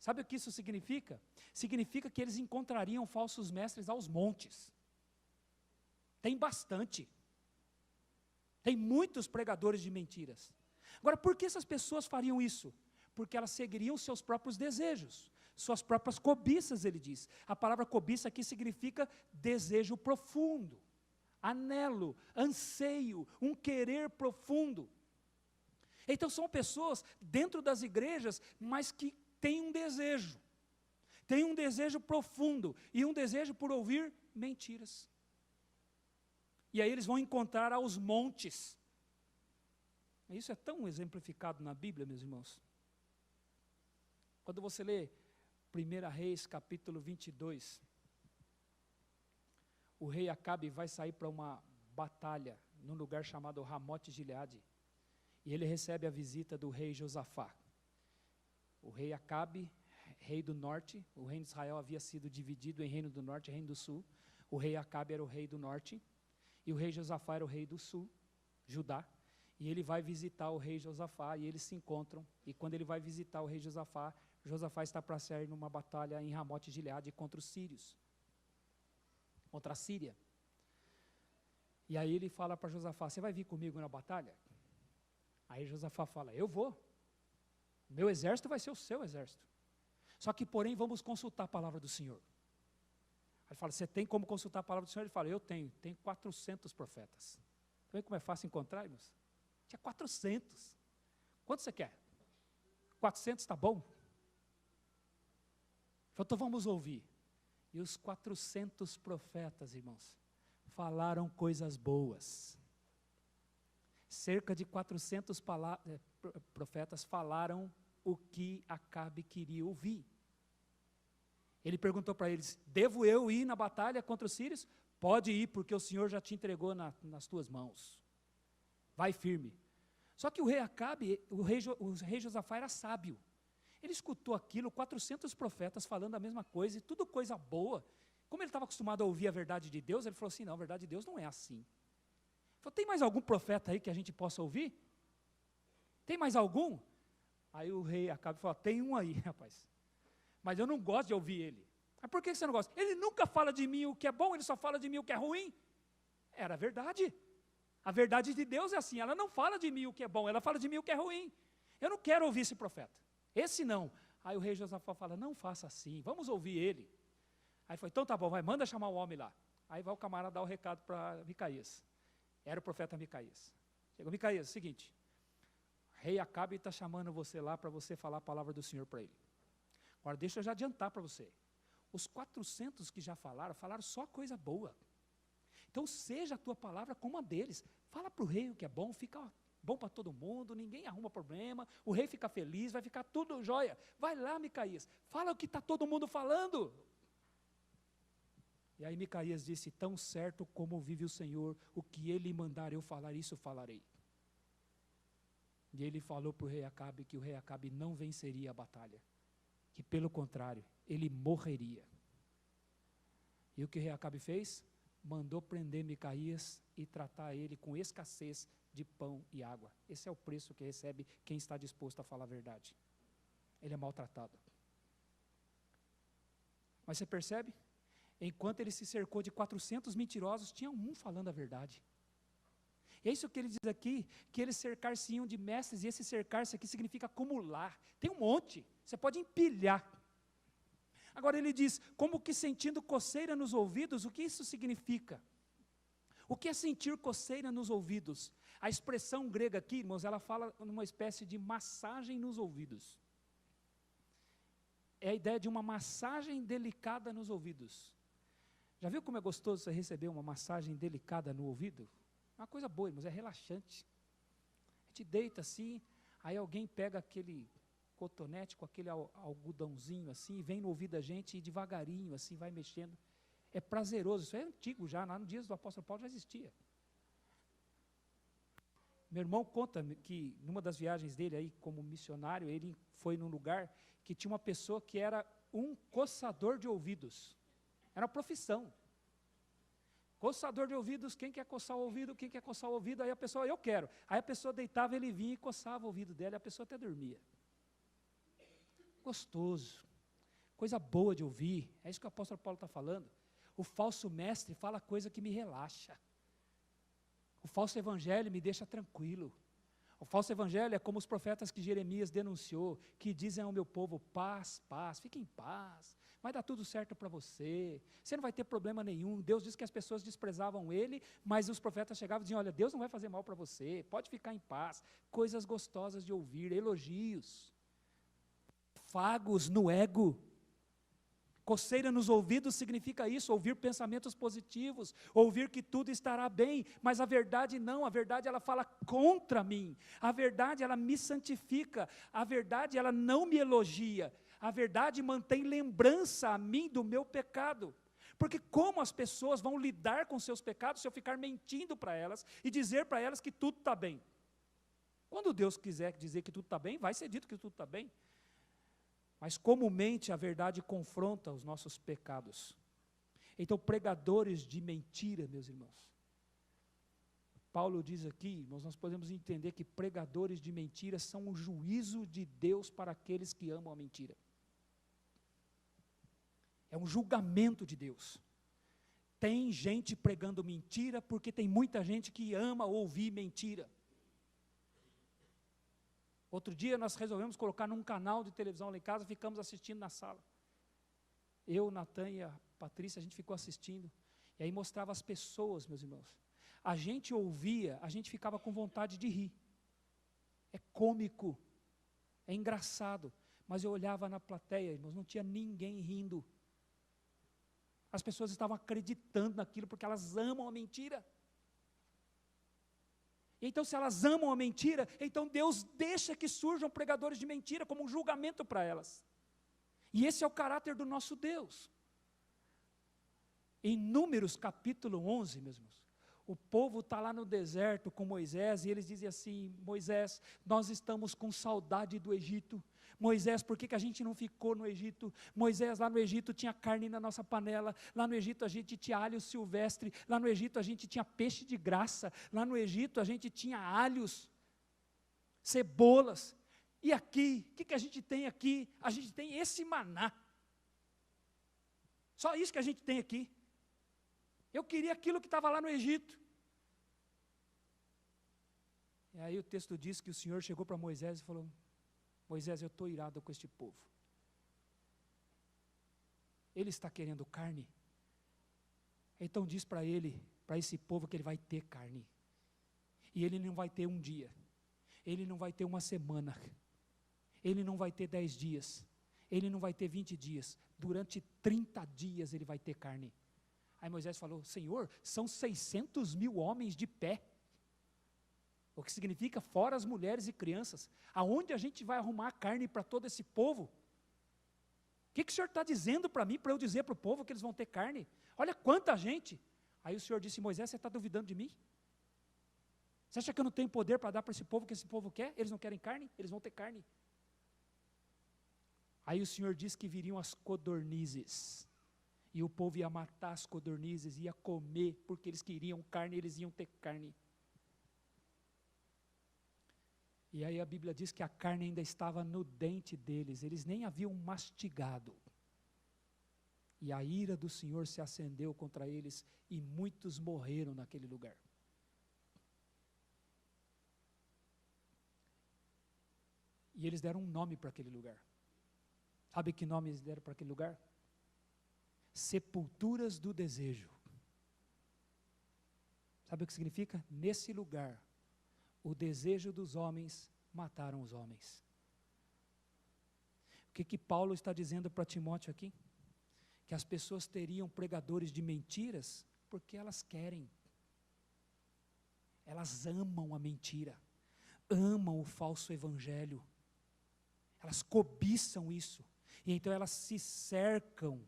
Sabe o que isso significa? Significa que eles encontrariam falsos mestres aos montes. Tem bastante. Tem muitos pregadores de mentiras. Agora, por que essas pessoas fariam isso? Porque elas seguiriam seus próprios desejos, suas próprias cobiças, ele diz. A palavra cobiça aqui significa desejo profundo, anelo, anseio, um querer profundo. Então são pessoas dentro das igrejas, mas que têm um desejo profundo, e um desejo por ouvir mentiras. E aí eles vão encontrar aos montes. Isso é tão exemplificado na Bíblia, meus irmãos. Quando você lê 1 Reis, capítulo 22, o rei Acabe vai sair para uma batalha, num lugar chamado Ramote Gileade, e ele recebe a visita do rei Josafá. O rei Acabe, rei do norte, o reino de Israel havia sido dividido em reino do norte e reino do sul. O rei Acabe era o rei do norte, e o rei Josafá era o rei do sul, Judá. E ele vai visitar o rei Josafá, e eles se encontram. E quando ele vai visitar o rei Josafá, Josafá está para sair numa batalha em Ramote Gileade contra os sírios, contra a Síria. E aí ele fala para Josafá: você vai vir comigo na batalha? Aí Josafá fala: eu vou. Meu exército vai ser o seu exército. Só que, porém, vamos consultar a palavra do Senhor. Ele fala: você tem como consultar a palavra do Senhor? Ele fala: eu tenho 400 profetas. Tá vendo como é fácil encontrar, irmãos? Tinha 400. Quanto você quer? 400 está bom? Então vamos ouvir. E os 400 profetas, irmãos, falaram coisas boas. Cerca de 400 profetas falaram o que Acabe queria ouvir. Ele perguntou para eles: devo eu ir na batalha contra os sírios? Pode ir, porque o Senhor já te entregou nas tuas mãos. Vai firme. Só que o rei Acabe, o rei Josafá era sábio. Ele escutou aquilo, 400 profetas falando a mesma coisa, e tudo coisa boa. Como ele estava acostumado a ouvir a verdade de Deus, ele falou assim: não, a verdade de Deus não é assim. Ele falou: tem mais algum profeta aí que a gente possa ouvir? Tem mais algum? Aí o rei Acabe falou: tem um aí, rapaz, mas eu não gosto de ouvir ele. Mas por que você não gosta? Ele nunca fala de mim o que é bom, ele só fala de mim o que é ruim. Era verdade. A verdade de Deus é assim, ela não fala de mim o que é bom, ela fala de mim o que é ruim. Eu não quero ouvir esse profeta, esse não. Aí o rei Josafá fala: não faça assim, vamos ouvir ele. Aí foi: então tá bom, vai, manda chamar o homem lá. Aí vai o camarada dar o recado para Micaías. Era o profeta Micaías. Chegou: Micaías, é o seguinte, o rei Acabe está chamando você lá para você falar a palavra do Senhor para ele. Agora deixa eu já adiantar para você. Os 400 que já falaram só coisa boa. Então seja a tua palavra como a deles. Fala para o rei o que é bom, fica bom para todo mundo, ninguém arruma problema, o rei fica feliz, vai ficar tudo jóia. Vai lá, Micaías, fala o que está todo mundo falando. E aí Micaías disse: tão certo como vive o Senhor, o que ele mandar eu falar, isso falarei. E ele falou para o rei Acabe que o rei Acabe não venceria a batalha, que pelo contrário, ele morreria. E o que o rei Acabe fez? Mandou prender Micaías e tratar ele com escassez de pão e água. Esse é o preço que recebe quem está disposto a falar a verdade. Ele é maltratado. Mas você percebe? Enquanto ele se cercou de 400 mentirosos, tinha um falando a verdade. E é isso que ele diz aqui, que eles cercar-se-iam de mestres, e esse cercar-se aqui significa acumular. Tem um monte, você pode empilhar. Agora ele diz: como que sentindo coceira nos ouvidos, o que isso significa? O que é sentir coceira nos ouvidos? A expressão grega aqui, irmãos, ela fala numa espécie de massagem nos ouvidos. É a ideia de uma massagem delicada nos ouvidos. Já viu como é gostoso você receber uma massagem delicada no ouvido? É uma coisa boa, irmãos, é relaxante. A gente deita assim, aí alguém pega aquele cotonete com aquele algodãozinho assim, e vem no ouvido da gente e devagarinho assim vai mexendo. É prazeroso, isso é antigo já, lá no dias do apóstolo Paulo já existia. Meu irmão conta que numa das viagens dele aí como missionário, ele foi num lugar que tinha uma pessoa que era um coçador de ouvidos. Era uma profissão. Coçador de ouvidos, quem quer coçar o ouvido? Quem quer coçar o ouvido? Aí a pessoa, eu quero. Aí a pessoa deitava, ele vinha e coçava o ouvido dela, e a pessoa até dormia. Gostoso. Coisa boa de ouvir. É isso que o apóstolo Paulo está falando. O falso mestre fala coisa que me relaxa. O falso evangelho me deixa tranquilo. O falso evangelho é como os profetas que Jeremias denunciou, que dizem ao meu povo, paz, paz, fique em paz, vai dar tudo certo para você não vai ter problema nenhum. Deus diz que as pessoas desprezavam ele, mas os profetas chegavam e diziam, olha, Deus não vai fazer mal para você, pode ficar em paz. Coisas gostosas de ouvir, elogios, fagos no ego. Coceira nos ouvidos significa isso, ouvir pensamentos positivos, ouvir que tudo estará bem, mas a verdade não, a verdade ela fala contra mim, a verdade ela me santifica, a verdade ela não me elogia, a verdade mantém lembrança a mim do meu pecado, porque como as pessoas vão lidar com seus pecados se eu ficar mentindo para elas e dizer para elas que tudo está bem? Quando Deus quiser dizer que tudo está bem, vai ser dito que tudo está bem. Mas comumente a verdade confronta os nossos pecados. Então, pregadores de mentira, meus irmãos. Paulo diz aqui, irmãos, nós podemos entender que pregadores de mentira são o juízo de Deus para aqueles que amam a mentira. É um julgamento de Deus. Tem gente pregando mentira porque tem muita gente que ama ouvir mentira. Outro dia nós resolvemos colocar num canal de televisão lá em casa, ficamos assistindo na sala. Eu, Natan e a Patrícia, a gente ficou assistindo. E aí mostrava as pessoas, meus irmãos. A gente ouvia, a gente ficava com vontade de rir. É cômico, é engraçado. Mas eu olhava na plateia, irmãos, não tinha ninguém rindo. As pessoas estavam acreditando naquilo porque elas amam a mentira. Então, se elas amam a mentira, então Deus deixa que surjam pregadores de mentira como um julgamento para elas. E esse é o caráter do nosso Deus. Em Números capítulo 11, meus irmãos, o povo está lá no deserto com Moisés, e eles dizem assim, Moisés, nós estamos com saudade do Egito. Moisés, por que a gente não ficou no Egito? Moisés, lá no Egito tinha carne na nossa panela, lá no Egito a gente tinha alho silvestre, lá no Egito a gente tinha peixe de graça, lá no Egito a gente tinha alhos, cebolas, e aqui, o que a gente tem aqui? A gente tem esse maná, só isso que a gente tem aqui. Eu queria aquilo que estava lá no Egito. E aí o texto diz que o Senhor chegou para Moisés e falou, Moisés, eu estou irado com este povo. Ele está querendo carne. Então diz para ele, para esse povo que ele vai ter carne. E ele não vai ter um dia. Ele não vai ter uma semana. Ele não vai ter 10 dias. Ele não vai ter 20 dias. Durante 30 dias ele vai ter carne. Aí Moisés falou, Senhor, são 600 mil homens de pé. O que significa fora as mulheres e crianças. Aonde a gente vai arrumar carne para todo esse povo? O que o Senhor está dizendo para mim, para eu dizer para o povo que eles vão ter carne? Olha quanta gente. Aí o Senhor disse, Moisés, você está duvidando de mim? Você acha que eu não tenho poder para dar para esse povo que esse povo quer? Eles não querem carne? Eles vão ter carne. Aí o Senhor disse que viriam as codornizes. E o povo ia matar as codornizes, ia comer, porque eles queriam carne, eles iam ter carne. E aí a Bíblia diz que a carne ainda estava no dente deles, eles nem haviam mastigado. E a ira do Senhor se acendeu contra eles, e muitos morreram naquele lugar. E eles deram um nome para aquele lugar. Sabe que nome eles deram para aquele lugar? Sepulturas do desejo. Sabe o que significa? Nesse lugar, o desejo dos homens mataram os homens. O que Paulo está dizendo para Timóteo aqui? Que as pessoas teriam pregadores de mentiras porque elas querem. Elas amam a mentira, amam o falso evangelho. Elas cobiçam isso. E então elas se cercam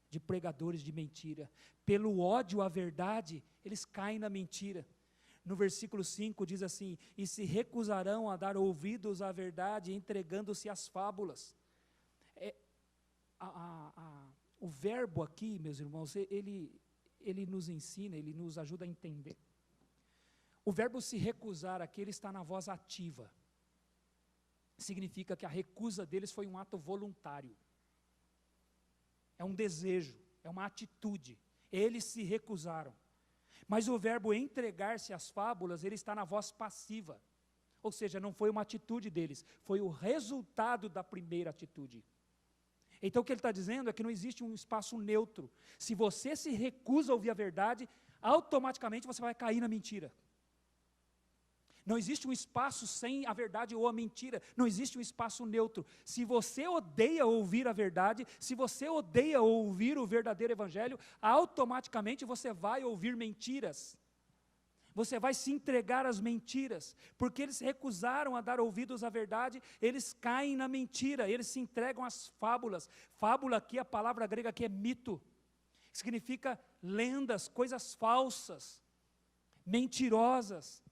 de pregadores de mentira. Pelo ódio à verdade, eles caem na mentira. No versículo 5 diz assim, e se recusarão a dar ouvidos à verdade, entregando-se às fábulas. O verbo aqui, meus irmãos, ele ele nos ensina, ele nos ajuda a entender. O verbo se recusar aqui, ele está na voz ativa. Significa que a recusa deles foi um ato voluntário. É um desejo, é uma atitude. Eles se recusaram. Mas o verbo entregar-se às fábulas, ele está na voz passiva. Ou seja, não foi uma atitude deles, foi o resultado da primeira atitude. Então o que ele está dizendo é que não existe um espaço neutro. Se você se recusa a ouvir a verdade, automaticamente você vai cair na mentira. Não existe um espaço sem a verdade ou a mentira, não existe um espaço neutro. Se você odeia ouvir a verdade, se você odeia ouvir o verdadeiro evangelho, automaticamente você vai ouvir mentiras. Você vai se entregar às mentiras, porque eles recusaram a dar ouvidos à verdade, eles caem na mentira, eles se entregam às fábulas. Fábula aqui, a palavra grega aqui é mito, significa lendas, coisas falsas, mentirosas.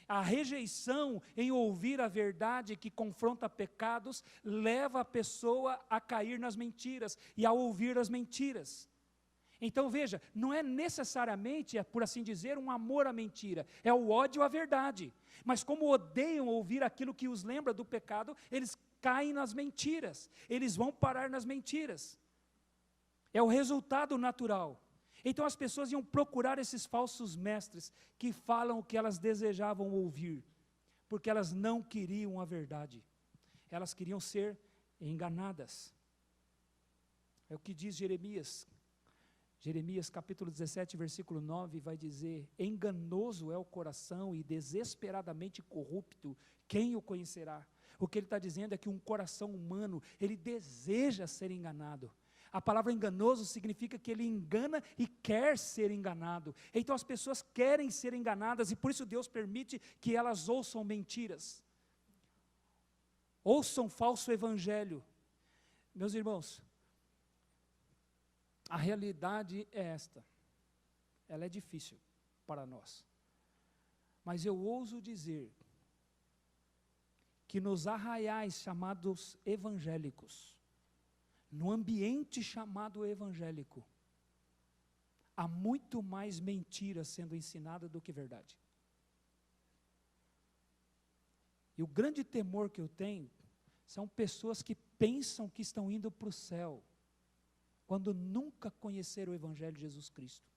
A rejeição em ouvir a verdade que confronta pecados, leva a pessoa a cair nas mentiras, e a ouvir as mentiras. Então veja, não é necessariamente, por assim dizer, um amor à mentira, é o ódio à verdade. Mas como odeiam ouvir aquilo que os lembra do pecado, eles caem nas mentiras, eles vão parar nas mentiras. É o resultado natural. Então as pessoas iam procurar esses falsos mestres que falam o que elas desejavam ouvir, porque elas não queriam a verdade, elas queriam ser enganadas. É o que diz Jeremias. Jeremias capítulo 17, versículo 9, vai dizer: enganoso é o coração e desesperadamente corrupto, quem o conhecerá? O que ele está dizendo é que um coração humano, ele deseja ser enganado. A palavra enganoso significa que ele engana e quer ser enganado. Então as pessoas querem ser enganadas, e por isso Deus permite que elas ouçam mentiras, ouçam falso evangelho. Meus irmãos, a realidade é esta, ela é difícil para nós, mas eu ouso dizer que nos arraiais chamados evangélicos, no ambiente chamado evangélico, há muito mais mentira sendo ensinada do que verdade. E o grande temor que eu tenho são pessoas que pensam que estão indo para o céu, quando nunca conheceram o evangelho de Jesus Cristo,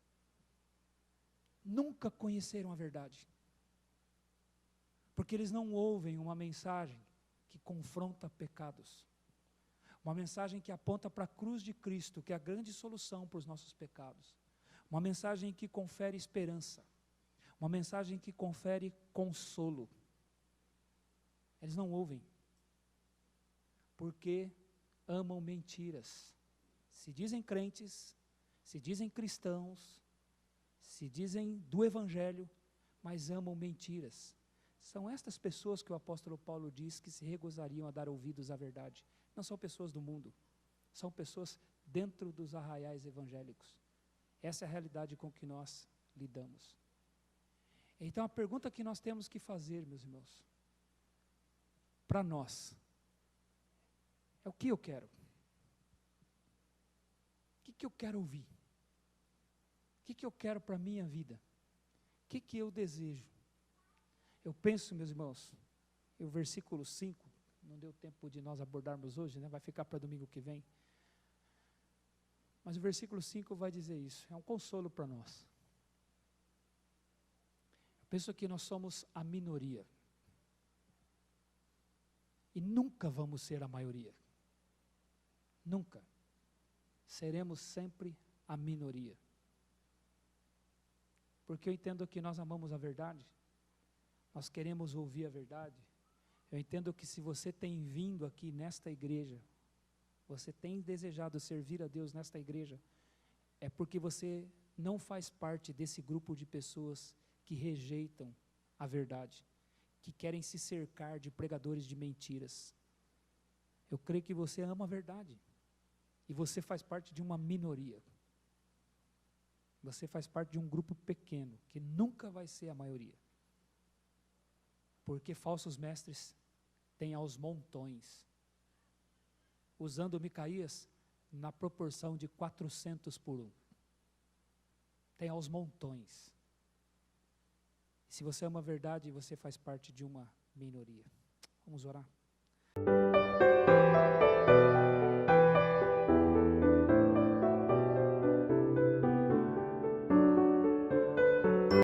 nunca conheceram a verdade, porque eles não ouvem uma mensagem que confronta pecados, uma mensagem que aponta para a cruz de Cristo, que é a grande solução para os nossos pecados, uma mensagem que confere esperança, uma mensagem que confere consolo. Eles não ouvem, porque amam mentiras. Se dizem crentes, se dizem cristãos, se dizem do evangelho, mas amam mentiras. São estas pessoas que o apóstolo Paulo diz que se recusariam a dar ouvidos à verdade. Não são pessoas do mundo, são pessoas dentro dos arraiais evangélicos. Essa é a realidade com que nós lidamos. Então a pergunta que nós temos que fazer, meus irmãos, para nós, é o que eu quero? O que eu quero ouvir? O que eu quero para a minha vida? O que eu desejo? Eu penso, meus irmãos, o versículo 5, não deu tempo de nós abordarmos hoje, né? Vai ficar para domingo que vem. Mas o versículo 5 vai dizer isso, é um consolo para nós. Eu penso que nós somos a minoria. E nunca vamos ser a maioria. Nunca. Seremos sempre a minoria. Porque eu entendo que nós amamos a verdade, nós queremos ouvir a verdade. Eu entendo que se você tem vindo aqui nesta igreja, você tem desejado servir a Deus nesta igreja, é porque você não faz parte desse grupo de pessoas que rejeitam a verdade, que querem se cercar de pregadores de mentiras. Eu creio que você ama a verdade, e você faz parte de uma minoria. Você faz parte de um grupo pequeno, que nunca vai ser a maioria. Porque falsos mestres têm aos montões, usando Micaías na proporção de 400 por 1. tem aos montões. Se você ama a verdade, você faz parte de uma minoria. Vamos orar?